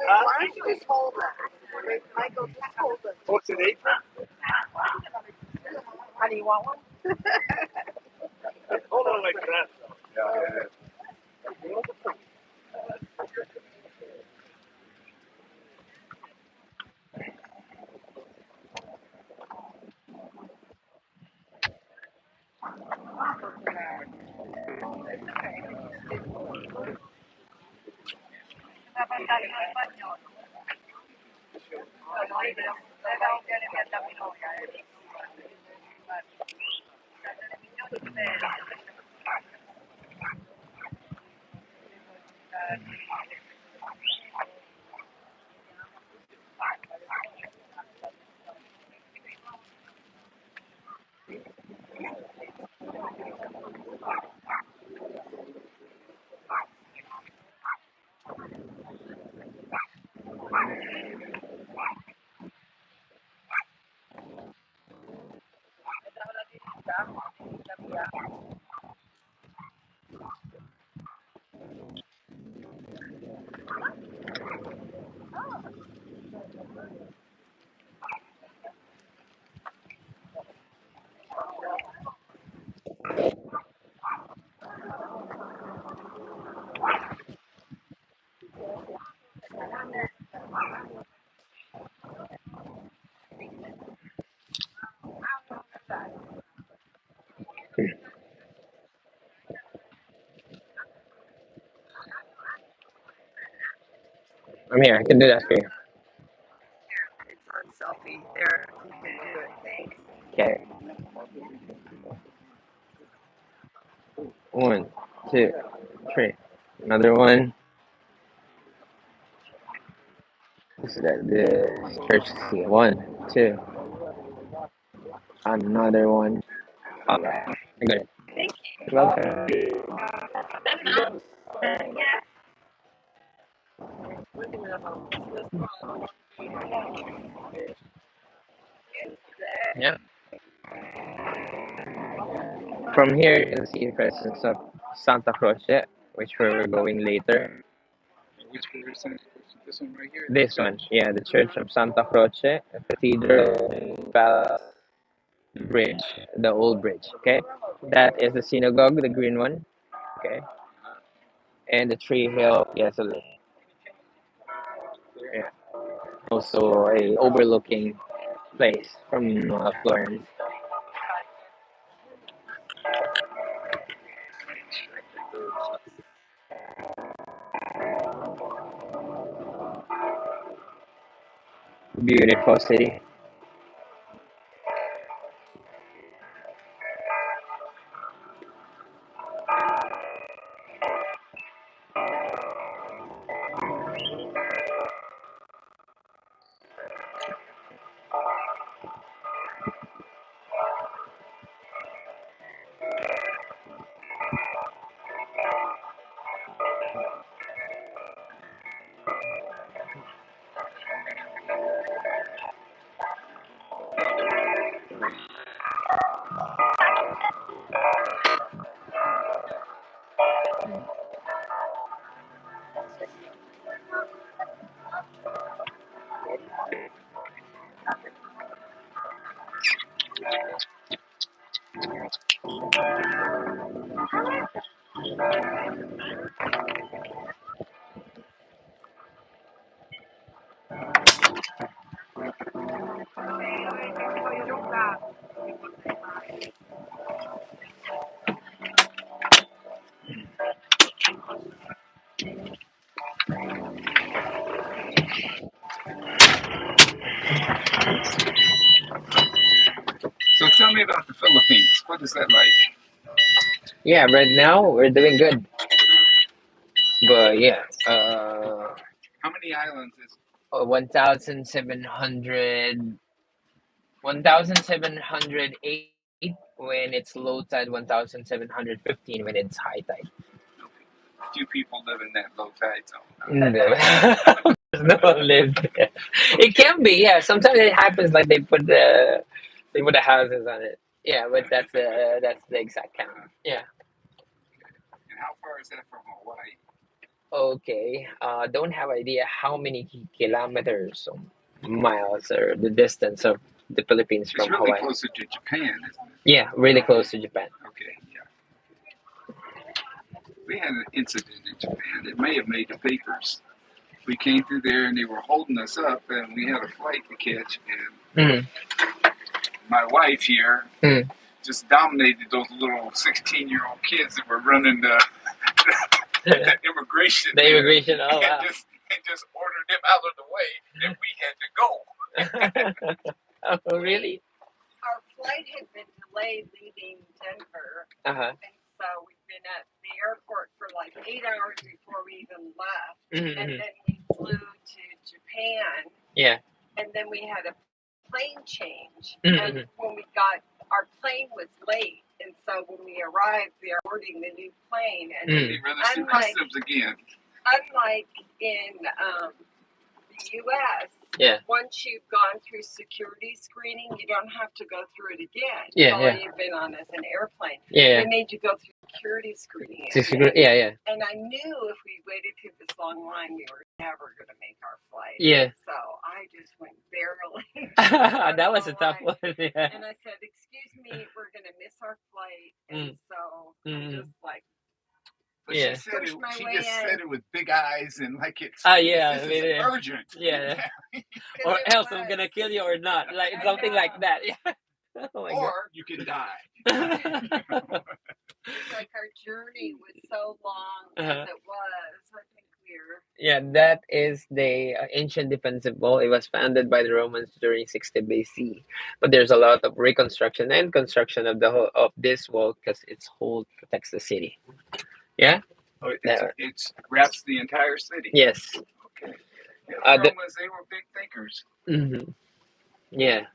Why don't you just hold it? Michael, just hold it. What's it, 8? How do you want one? Hold on like that. Yeah. I'm here. I can do that for you. It's on selfie. There, you can do it. Thanks. Okay. One, two, three. Another one. This is the church. See. One, two. Another one. Okay. I got it. You're welcome. Yeah. From here, you can see the presence of Santa Croce, which we're going later. Which person? This one right here? This one, yeah, the Church of Santa Croce, a cathedral, palace, bridge, the old bridge. Okay, that is the synagogue, the green one. Okay, and the tree hill, yes, yeah, also a overlooking place from Florence. Beautiful city. So tell me about the Philippines. What is that like? Yeah, right now we're doing good. But yeah, How many islands is 1,700, 1,708 when it's low tide, 1,715 when it's high tide. few people live in that low tide zone? No. No one lives there. It can be, yeah. Sometimes it happens like they put the houses on it. Yeah, but that's the exact count. Yeah. And how far is that from Hawaii? Okay. Don't have idea how many kilometers or miles or the distance of the Philippines It's from really Hawaii. closer to Japan, isn't it? Yeah, really close to Japan. Okay, yeah. We had an incident in Japan. It may have made the papers. We came through there and they were holding us up, and we had a flight to catch. And Mm. my wife here Mm. just dominated those little 16-year-old kids that were running the immigration. The immigration. Oh and wow. just ordered them out of the way, and we had to go. Oh really? Our flight had been delayed leaving Denver, Uh huh. and so we've been at the airport for like 8 hours before we even left. Mm-hmm. And then we flew to Japan, Yeah. and then we had a plane change. Mm-hmm. And when we got, our plane was late, and so when we arrived, we were boarding the new plane. And They run us through customs again. unlike in the U.S., Yeah. once you've gone through security screening, you don't have to go through it again. Yeah, All yeah. you've been on is an airplane. Yeah. They made you go through security screening. Yeah. Yeah. And I knew if we waited through this long line, we were never going to make our flight. Yeah. So I just went barely. That was a tough one. Yeah. And I said, "Excuse me, we're going to miss our flight." And Mm. so Mm. I just like, But Yeah. she said it. Push my She way just in. said it with big eyes and like it's. Yeah. This I mean, is urgent. yeah. 'cause Or it else I'm was. gonna kill you or not. Like I something like know. that. Yeah. Oh my Or you can die. god. It's like our journey was so long Uh-huh. as it was. I think we're. Yeah, that is the ancient defensive wall. It was founded by the Romans during 60 BC. But there's a lot of reconstruction and construction of the whole of this wall because its hold protects the city. Yeah. Oh, That- it wraps the entire city. yes. Okay. Yeah, the The- Romans, they were big thinkers. Mhm. Yeah.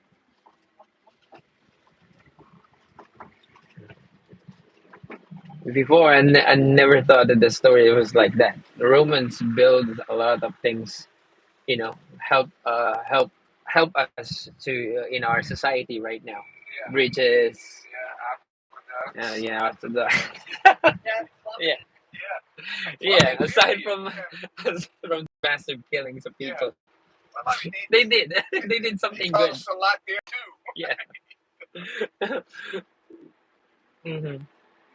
Before, I never thought that the story was like that. The Romans built a lot of things, you know, help us to in our society right now. Yeah. Bridges, Yeah, aqueducts. yeah, so the, That's lovely. yeah, Yeah. yeah. Well, Aside yeah. from from massive killings of Yeah. people, Well, I mean, they did they did they something taught good. us a lot there too. Yeah. Hmm.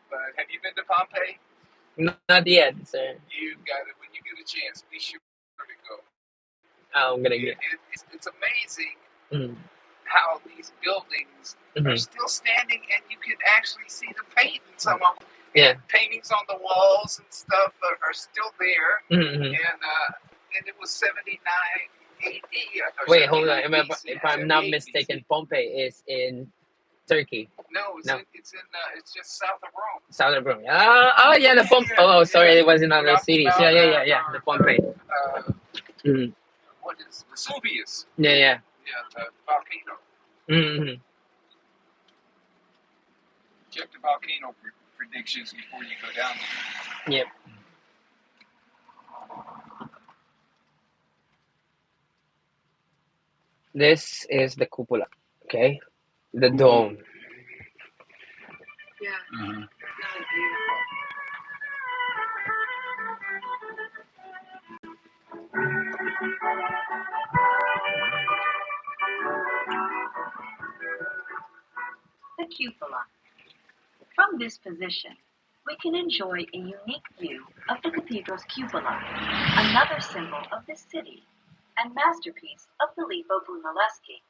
But have you been to Pompeii? Not yet, sir. You got it. When you get a chance, be sure to go. I'm gonna get. It's amazing Mm. how these buildings are Mhm. still standing, and you can actually see the paint in some of them. Yeah. And paintings on the walls and stuff are still there. Mhm. And it was 79 AD. Wait, hold on. 79 BC, If I'm not 78 mistaken, BC. Pompeii is in Turkey, No, it's just south of Rome. southern Rome. Oh, yeah, the Pompeii. Oh, sorry, it was in other cities. Yeah. The Pompeii. Mhm. What is Vesuvius? Yeah. Yeah, the volcano. Mhm. Check the volcano predictions before you go down there. Yep. This is the cupola. Okay, the dome. Yeah, Uh-huh. really beautiful. The cupola. From this position, we can enjoy a unique view of the cathedral's cupola, another symbol of this city and masterpiece of Filippo Brunelleschi.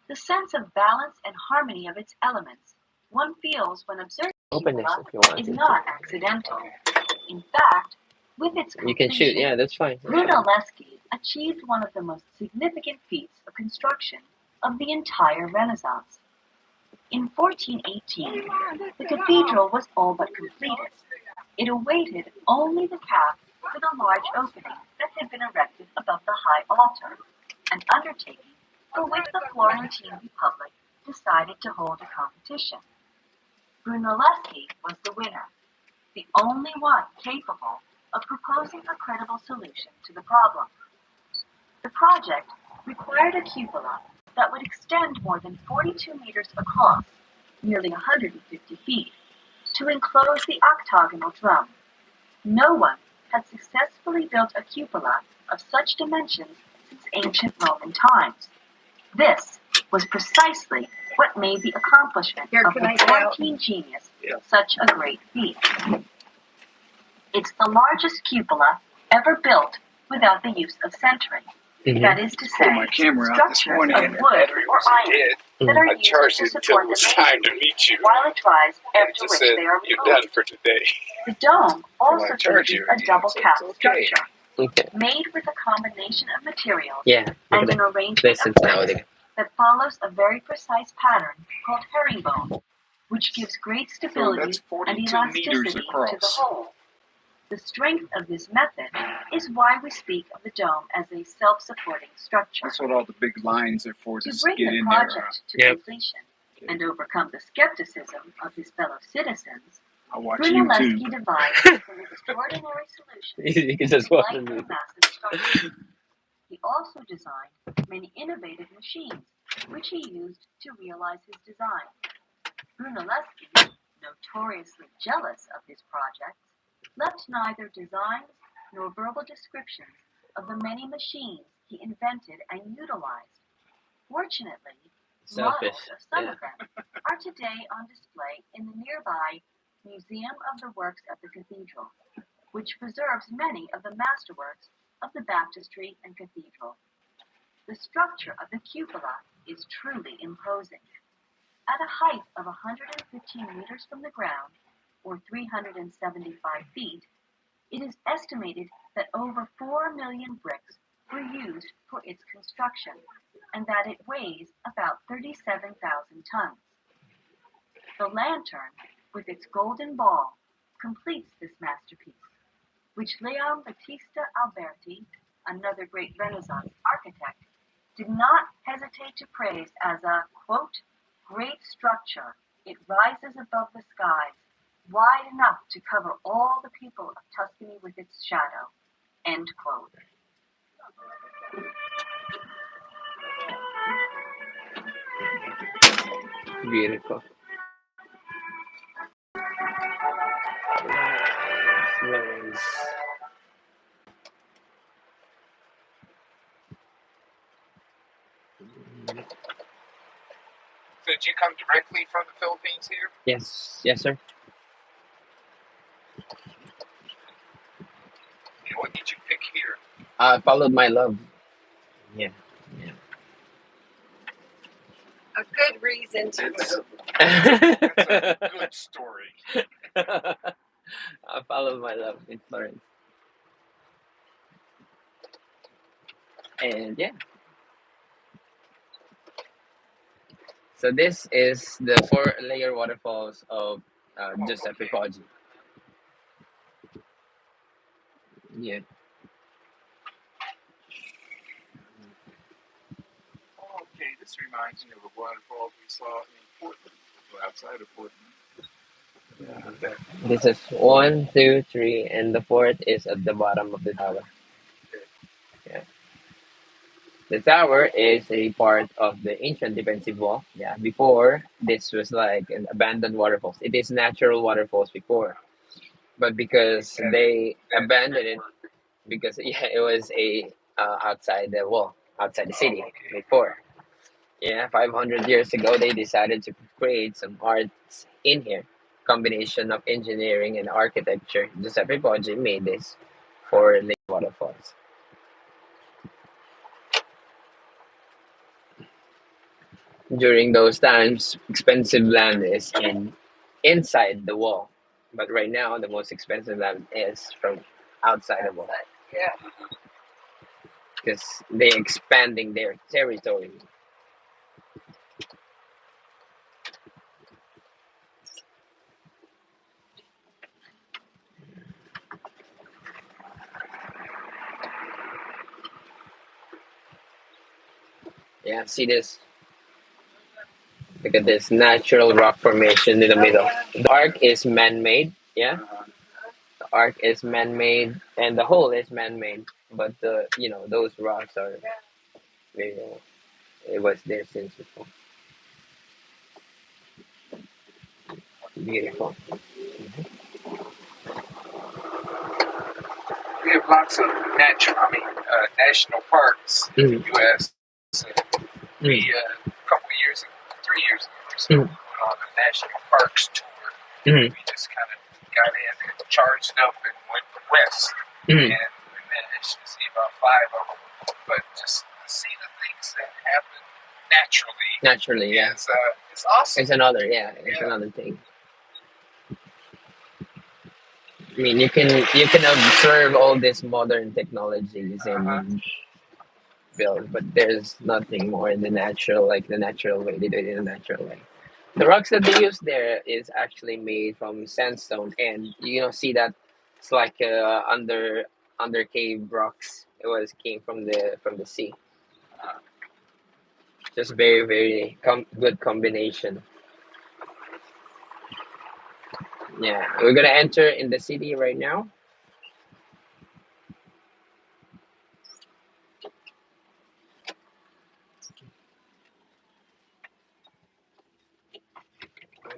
The sense of balance and harmony of its elements one feels when observing the Open this cupola if you want is to. not accidental. In fact, With its You can shoot. completion, Yeah, that's fine. That's fine. Brunelleschi achieved one of the most significant feats of construction of the entire Renaissance. In 1418, the cathedral was all but completed. It awaited only the path for the large opening that had been erected above the high altar, an undertaking for which the Florentine Republic decided to hold a competition. Brunelleschi was the winner, the only one capable of proposing a credible solution to the problem. The project required a cupola that would extend more than 42 meters across, nearly 150 feet, to enclose the octagonal drum. No one had successfully built a cupola of such dimensions since ancient Roman times. This was precisely what made the accomplishment Here, of can the I get out? Florentine genius Yeah. such a great feat. It's the largest cupola ever built without the use of centering. Mhm. That is to say, Pulled my camera out this structures morning of and the wood battery or wasn't iron dead. that are I used charged to it until support it was the time to masonry meet you. while it dries, And after it just which said, they are "You're done removed. for today." The dome also I charge features you a again, double so cap it's okay. structure Okay. made with a combination of materials Yeah. Look and at an that. arrangement This of is now. bricks that follows a very precise pattern called herringbone, which gives great So stability that's and 42 meters elasticity to the across. whole. The strength of this method is why we speak of the dome as a self-supporting structure. That's what all the big lines are for, To to bring get the in there. project to Yep. completion and overcome the skepticism of his fellow citizens, I watch Brunelleschi YouTube. devised an extraordinary solution You can just watch like the a movie. massive structure. He also designed many innovative machines, which he used to realize his design. Brunelleschi, notoriously jealous of his projects, left neither designs nor verbal descriptions of the many machines he invented and utilized. Fortunately, Selfish. models of some Yeah. of them are today on display in the nearby Museum of the Works of the Cathedral, which preserves many of the masterworks of the baptistry and cathedral. The structure of the cupola is truly imposing. At a height of 115 meters from the ground, or 375 feet, it is estimated that over 4 million bricks were used for its construction, and that it weighs about 37,000 tons. The lantern, with its golden ball, completes this masterpiece, which Leon Battista Alberti, another great Renaissance architect, did not hesitate to praise as a, quote, great structure. It rises above the skies, wide enough to cover all the people of Tuscany with its shadow, end quote. Beautiful. Florence. So did you come directly from the Philippines here? Yes. Yes, sir. And what did you pick here? I followed my love. Yeah. A good reason to That's, move. that's a good story. I followed my love in Florence. And yeah. So this is the four-layer waterfalls of Giuseppe Okay. Poggi. Yeah. Oh, okay, this reminds me of a waterfall we saw in Portland, well, outside of Portland. This is 1, 2, 3, and the fourth is at the bottom of the tower. Yeah. The tower is a part of the ancient defensive wall. Yeah. Before this was like an abandoned waterfalls. It is natural waterfalls before, but because they abandoned it because yeah, it was a outside the wall, outside the city before. Yeah, 500 years ago, they decided to create some arts in here. Combination of engineering and architecture. Giuseppe Poggi made this for Lake Waterfalls. During those times, expensive land is inside the wall. But right now, the most expensive land is from outside the wall Yeah. because they're expanding their territory. Yeah, see this? Look at this natural rock formation in the middle. The arc is man-made. Yeah, the arc is man-made, and the hole is man-made. But the those rocks are very, it was there since before. Beautiful. We have lots of national parks in Mm, the U.S. We, mm, a couple of years, 3 years ago or so, mm, went on a national parks tour. mm, We just kind of got in and charged up and went west. mm. And we managed to see about 5 of them. But just to see the things that happen naturally Naturally, yeah. is awesome. It's another, yeah, it's Yeah. another thing. I mean, you can observe all these modern technologies Uh-huh. and build, but there's nothing more in the natural, like the natural way. They do it in a natural way. The rocks that they use there is actually made from sandstone, and see that it's like under cave rocks. It was came from the sea. Just very very good combination. Yeah, we're gonna enter in the city right now.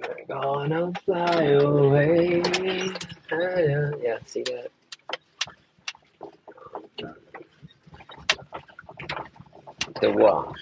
We're gonna fly away. Yeah, see that? The wall.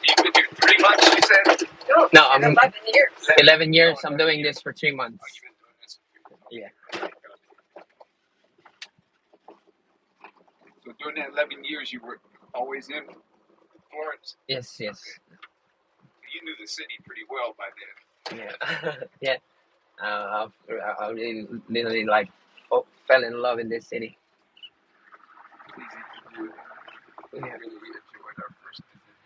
You've been here 3 months, you said? No, No, it's been I'm 11 years. 11 years. I'm doing this for 3 months. Oh, you've been doing this. Yeah. So during that 11 years, you were always in Florence. Yes, yes. You knew the city pretty well by then. Yeah. Yeah. I really, literally like fell in love in this city. Easy to do. We Yeah. really enjoyed our first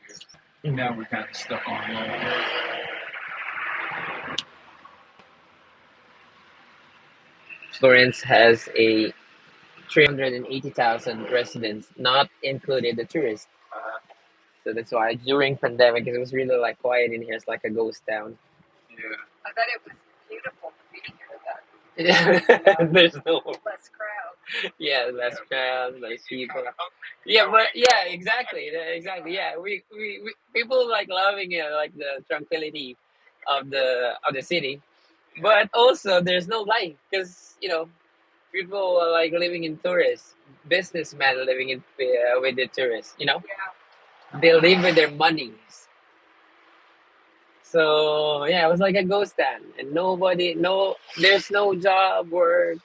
visit here. Now we're kind of stuck on local. Florence has a 380,000 residents, not included the tourists. So that's why during pandemic it was really like quiet in here. It's like a ghost town. Yeah. I bet it was beautiful to be here that There's no less crowd. less crowds, less people. Kinda hungry. Yeah, but yeah, exactly. Yeah, we people like loving it, like the tranquility of the city, but also there's no life because people are like living in tourists, businessmen living in with the tourists. Yeah. They live with their monies. So yeah, it was like a ghost town, and there's no job work.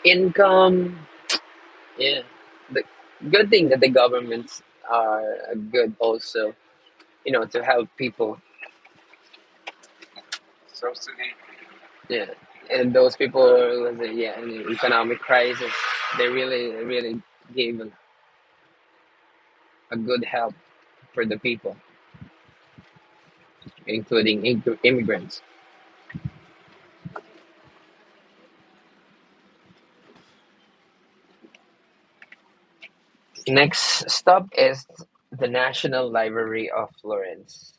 Income. Yeah, the good thing that the governments are good also, to help people. Subsidy. Yeah, and those people who was in the economic crisis, they really gave a good help for the people, including immigrants. Next stop is the National Library of Florence.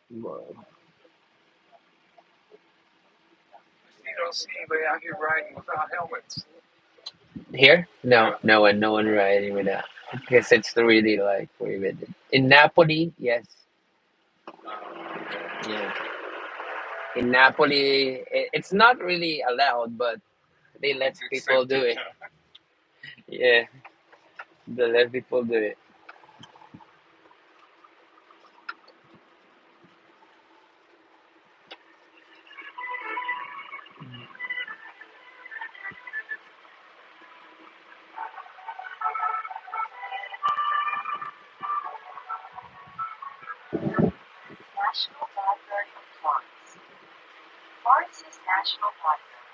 You don't see anybody out here riding without helmets. Here? No one riding with that. Because it's really like prohibited. In Napoli, yes. Yeah. In Napoli, it's not really allowed, but they let people do it. Yeah, they let people do it. National Library of Florence. Florence's National Library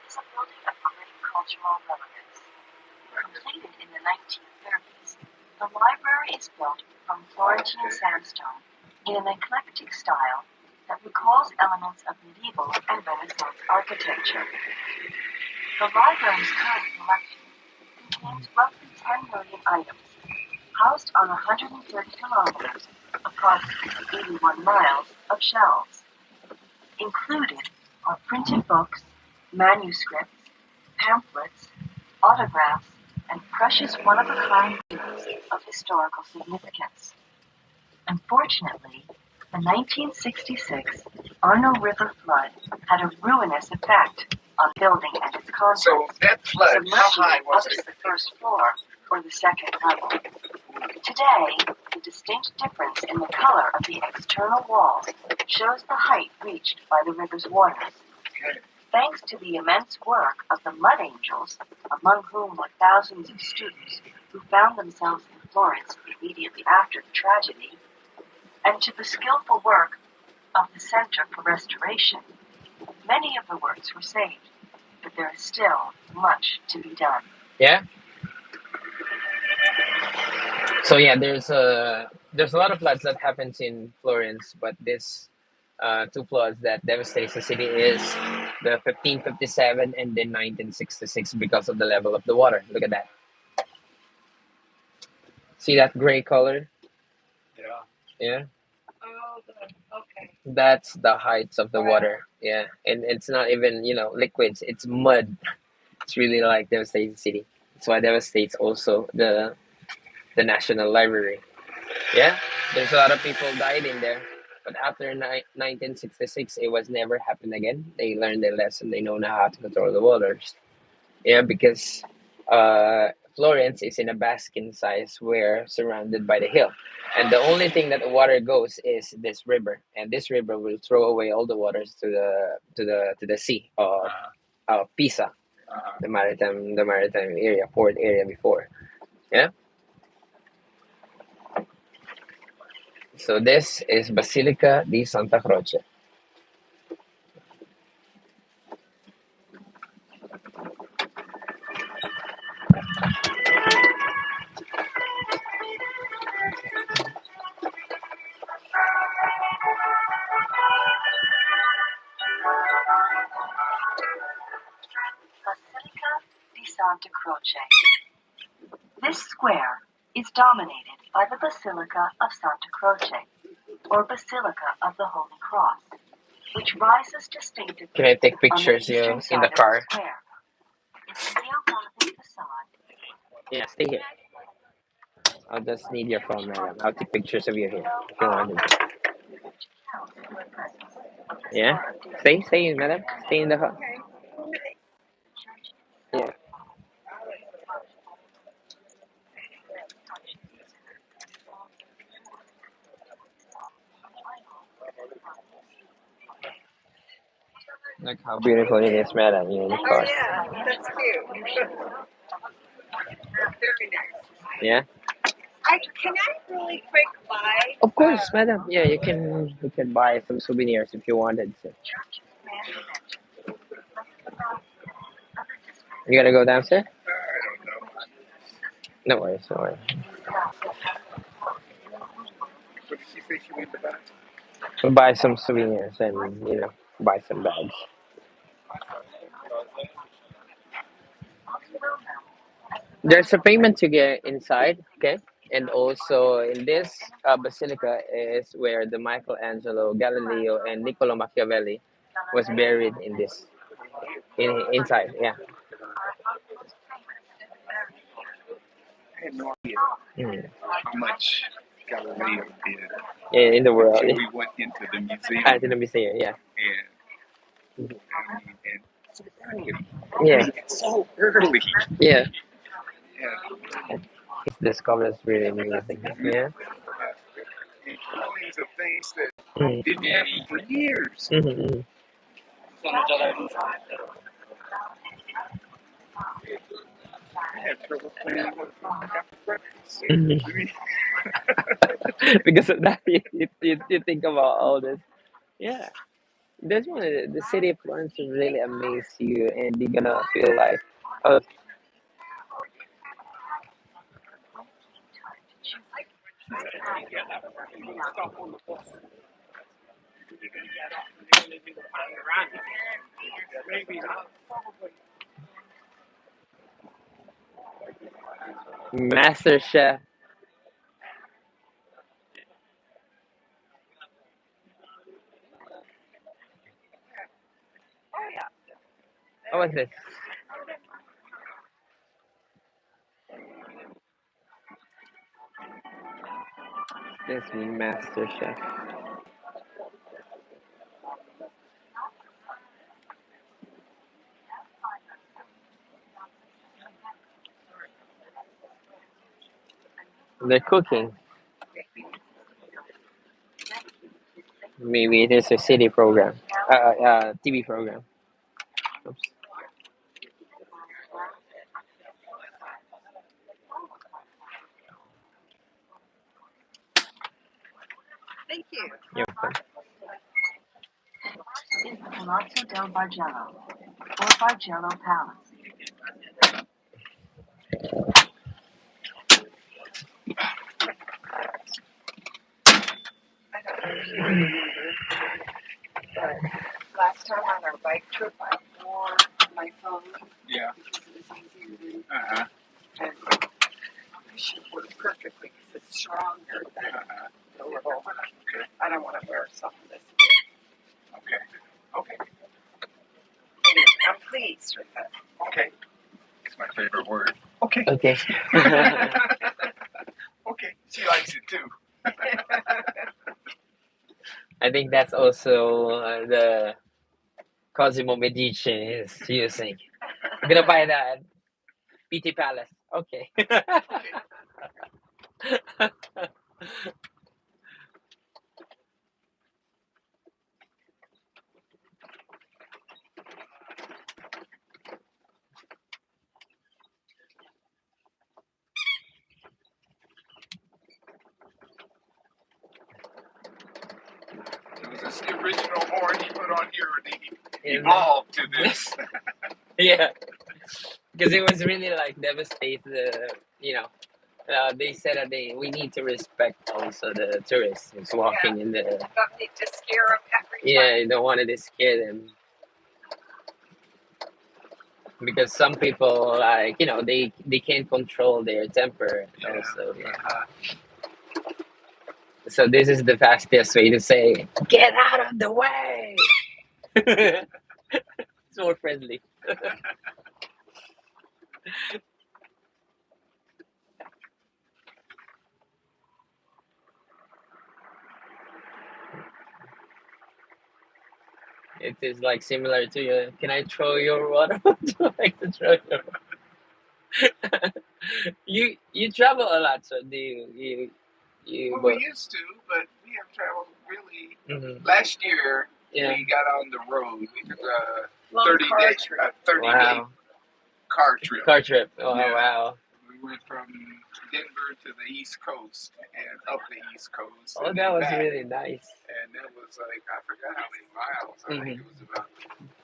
is a building of great cultural relevance. Completed in the 1930s, the library is built from Florentine sandstone in an eclectic style that recalls elements of medieval and Renaissance architecture. The library's current collection contains roughly 10 million items, housed on 130 kilometers, approximately 81 miles, of shelves. Included are printed books, manuscripts, pamphlets, autographs, and precious one-of-a-kind goods of historical significance. Unfortunately, the 1966 Arno River flood had a ruinous effect on the building and its contents, So that flood, how submerging high it was up it? to the first floor or the second level. Today, the distinct difference in the color of the external walls shows the height reached by the river's waters. Thanks to the immense work of the Mud Angels, among whom were thousands of students who found themselves in Florence immediately after the tragedy, and to the skillful work of the Center for Restoration, many of the works were saved, but there is still much to be done. Yeah. So yeah, there's a lot of floods that happens in Florence, but this two floods that devastates the city is the 1557 and then 1966 because of the level of the water. Look at that. See that gray color? Yeah. Yeah. Oh, okay. That's the heights of the water. Yeah. And it's not even, liquids, it's mud. It's really like devastating the city. That's why devastates also the National Library. Yeah. There's a lot of people died in there. But after 1966, it was never happened again. They learned their lesson. They know now how to control the waters. Yeah, because Florence is in a baskin size where surrounded by the hill. And the only thing that the water goes is this river. And this river will throw away all the waters to the sea of Pisa, the maritime area, port area before. Yeah. So this is Basilica di Santa Croce. Basilica di Santa Croce. This square is dominated by the Basilica of Santa Croce, or Basilica of the Holy Cross, which rises distinctively Can I take on the pictures eastern in side the of the car? square. Its neo-Gothic facade. Yeah, stay here. I'll just need your phone, madam. I'll take pictures of you here if you wanted. Yeah? Stay, madam. Stay in the car. Yeah. Look how beautiful it is, madam. You're in the Oh car. yeah, that's cute. Very nice. Yeah? Can I really quick buy? Of course, madam. Yeah, you can buy some souvenirs if you wanted to. You gotta go downstairs? No worries, no worries. What did she say she went to buy? Buy some souvenirs and buy some bags. There's a payment to get inside, okay? And also in this basilica is where the Michelangelo, Galileo, and Niccolo Machiavelli was buried in this inside. Yeah. I had no idea Mm. how much Galileo did In the world. until we went into the museum Ah, in the museum. Yeah. and so early. Yeah. It's so early. Yeah. Yeah. His discovery is really amazing. Yeah. And drawings of things that Mm. didn't happen for years. Mm-hmm. I had trouble planning what to have for breakfast. Mm-hmm. I mean, Because of that, you think about all this. Yeah. That's one of the city of Florence will really amaze you, and you're gonna feel like, oh, Master Chef. What was this? This Master Chef. They're cooking. Maybe it is a city program, TV program. Oops. Thank you. You're welcome. is the Palazzo del Bargello, or Bargello Palace. I don't know if you remember, but last time on our bike trip, I wore my phone yeah. because it was easier to, Uh-huh. and I should work perfectly because it's stronger than Uh-huh. the little. Okay. I don't want to wear something this big. Okay. Okay. Anyway, I'm pleased with it. Okay. It's my favorite word. Okay. Okay. Okay. She likes it too. I think that's also the Cosimo Medici is using. I'm gonna buy that PT Palace. Okay. It was this the original horn he put on here, or did he Yeah. evolve to this? Yeah, because it was really like devastated. They said that we need to respect also the tourists who's walking in the. You don't need to scare them every Yeah, time. you don't want to scare them because some people they can't control their temper Yeah. also. Yeah. So this is the fastest way to say get out of the way. It's more friendly. It is like similar to you. Can I throw your water? Would you like to throw your? You travel a lot, so do you Well, we used to, but we have traveled really. Mhm. Last year, Yeah. we got on the road. We took a Long 30 car day, trip. a 30 day Wow. car trip. Car trip. Oh Yeah. wow. We went from Denver to the East Coast and up the East Coast. Oh, and that then was back. really nice. And that was like, I forgot how many miles. I think it was about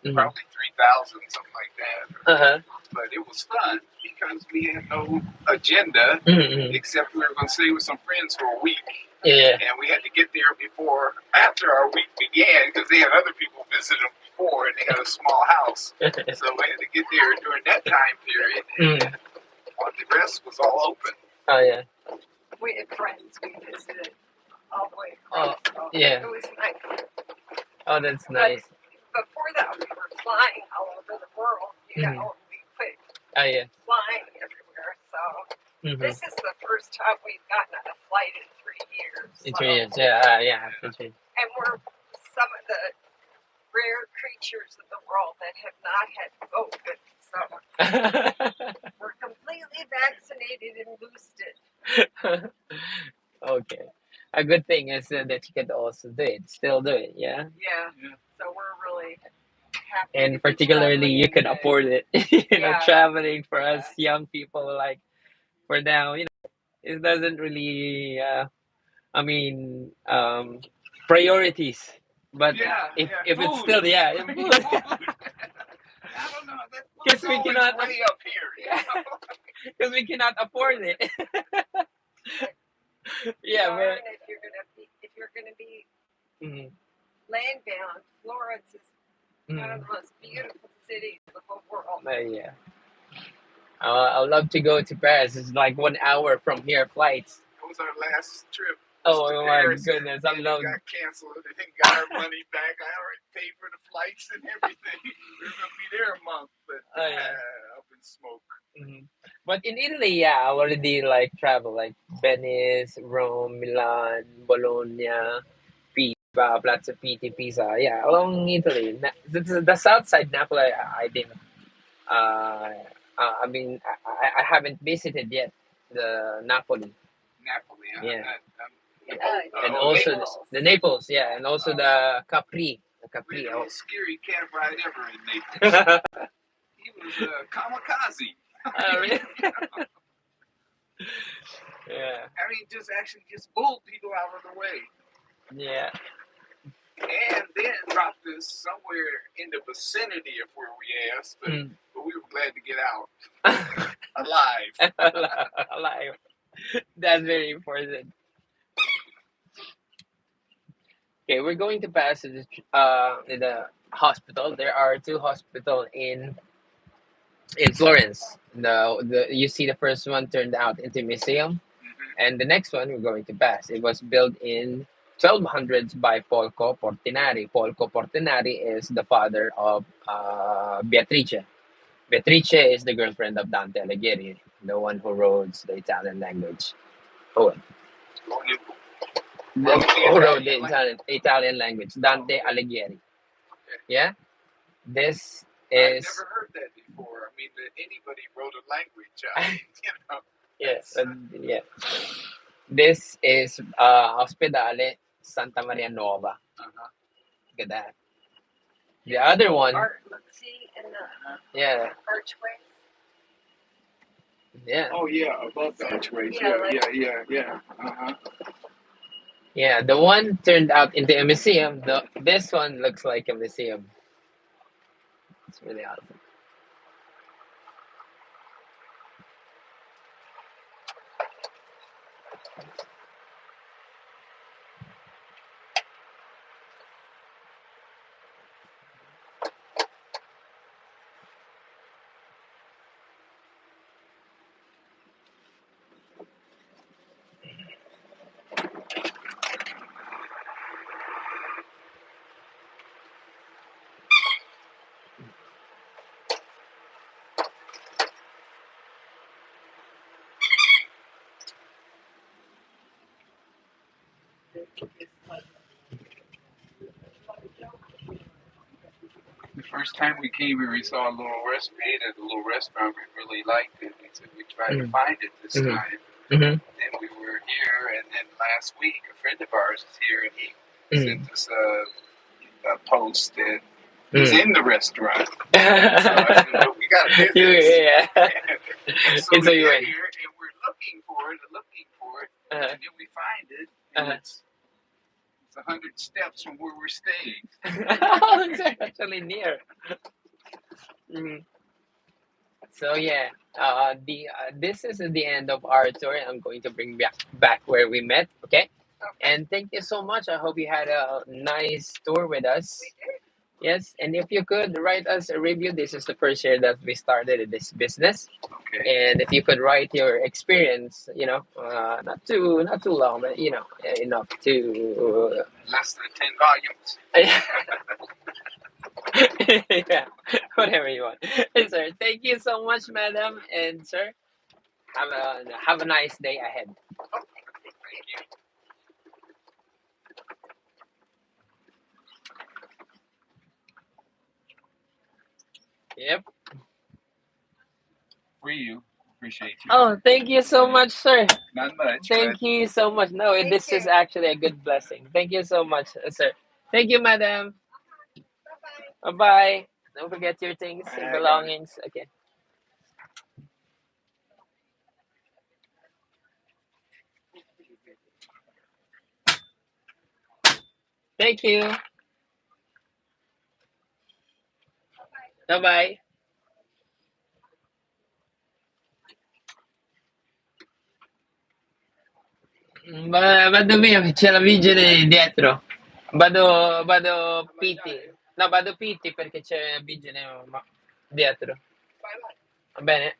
Mhm. probably 3,000, something like that. Uh-huh. But it was fun because we had no agenda Mhm. except we were going to stay with some friends for a week. Yeah. And we had to get there after our week began, because they had other people visit them before, and they had a small house. So we had to get there during that time period, and the rest was all open. Oh yeah. We had friends we visited all the way Oh across. So yeah. it was nice. Oh, that's But nice. before that, we were flying all over the world. You know, we quit Oh yeah. flying everywhere. So this is the first time we've gotten on a flight in 3 years. In So, 3 years. Yeah. Yeah. In 3. and we're some of the rare creatures of the world that have not had COVID. So we're completely vaccinated and boosted. Okay. A good thing is that you can also do it. Still do it. Yeah. Yeah. So we're really happy. to And be particularly, you can traveling afford it. You know, Yeah. traveling for us Yeah. young people, like for now, it doesn't really. I mean, priorities. But Yeah, if yeah. if it's Food. still I don't know. That Because food's we always cannot, way up here. You know? because we cannot afford it. Yeah, Darn, but if you're gonna be mhm, land bound, Florence is one of mhm. the most beautiful cities in the whole world. Yeah, I'd love to go to Paris. It's like 1 hour from here flights. That was our last trip. Oh To my Paris, goodness, I and love. it got canceled, and then got our money back. I already paid for the flights and everything. We were gonna be there a month, but Oh yeah. up in smoke. But in Italy, yeah, I already like travel like Venice, Rome, Milan, Bologna, Pisa, Plaza Pitti, Pisa. Yeah, along Italy. The south side Napoli, I didn't. Uh, I mean, I haven't visited yet the Napoli. Napoli, Yeah, and Oh, also Naples. the Naples. Yeah, and also the Capri. The We Capri. had the Oh. most scary cab ride ever in Naples. He was a kamikaze. Really? Yeah. I mean, just pulled people out of the way. Yeah. And then dropped us somewhere in the vicinity of where we asked, but we were glad to get out alive. Alive. That's very important. Okay, we're going to pass to the hospital. There are two hospitals in Florence. The you see the first one turned out into a museum, and the next one we're going to pass. It was built in 1200s by Folco Portinari. Folco Portinari is the father of Beatrice. Beatrice is the girlfriend of Dante Alighieri, the one who wrote the Italian language. Oh, who wrote the Italian language? Dante Alighieri. Yeah, this I've is never heard that before. I mean, that anybody wrote a language. yeah. This is Ospedale Santa Maria Nuova. Look at that. The other one, See, in the yeah, archway. yeah, Oh yeah, above the archways. Yeah. yeah. The one turned out into a museum. This one looks like a museum. It's really awesome. The first time we came here, we saw a little restaurant. We really liked it. We said we'd try to find it this time. Mm-hmm. And we were here, and then last week, a friend of ours is here, and he sent us a post that he's in the restaurant. So I said, well, we got to visit. Yeah. And so And so we you get went. here, and we're looking for it, and then we find it, and it's 100 steps from where we're staying. It's actually near. Mhm. So yeah, the this is the end of our tour. I'm going to bring back where we met. Okay, Okay. And thank you so much. I hope you had a nice tour with us. We did. Yes, and if you could write us a review, this is the first year that we started this business. Okay. And if you could write your experience, not too long, but enough to Less than 10 volumes. yeah, whatever you want. Hey, sir, thank you so much, madam, and sir, have a nice day ahead. Thank you. Yep. For you. Appreciate you. Oh, thank you so much, sir. Not much, Thank you so much. No, Thank this is you. actually a good blessing. Thank you so much, sir. Thank you, madam. Bye-bye. Bye bye. Don't forget your things but and I got it. belongings. Okay. Thank you. Bye bye. Vado via, c'è la vigile dietro. Vado Pitti. No, vado Pitti perché c'è vigile dietro. Bye-bye. Va bene?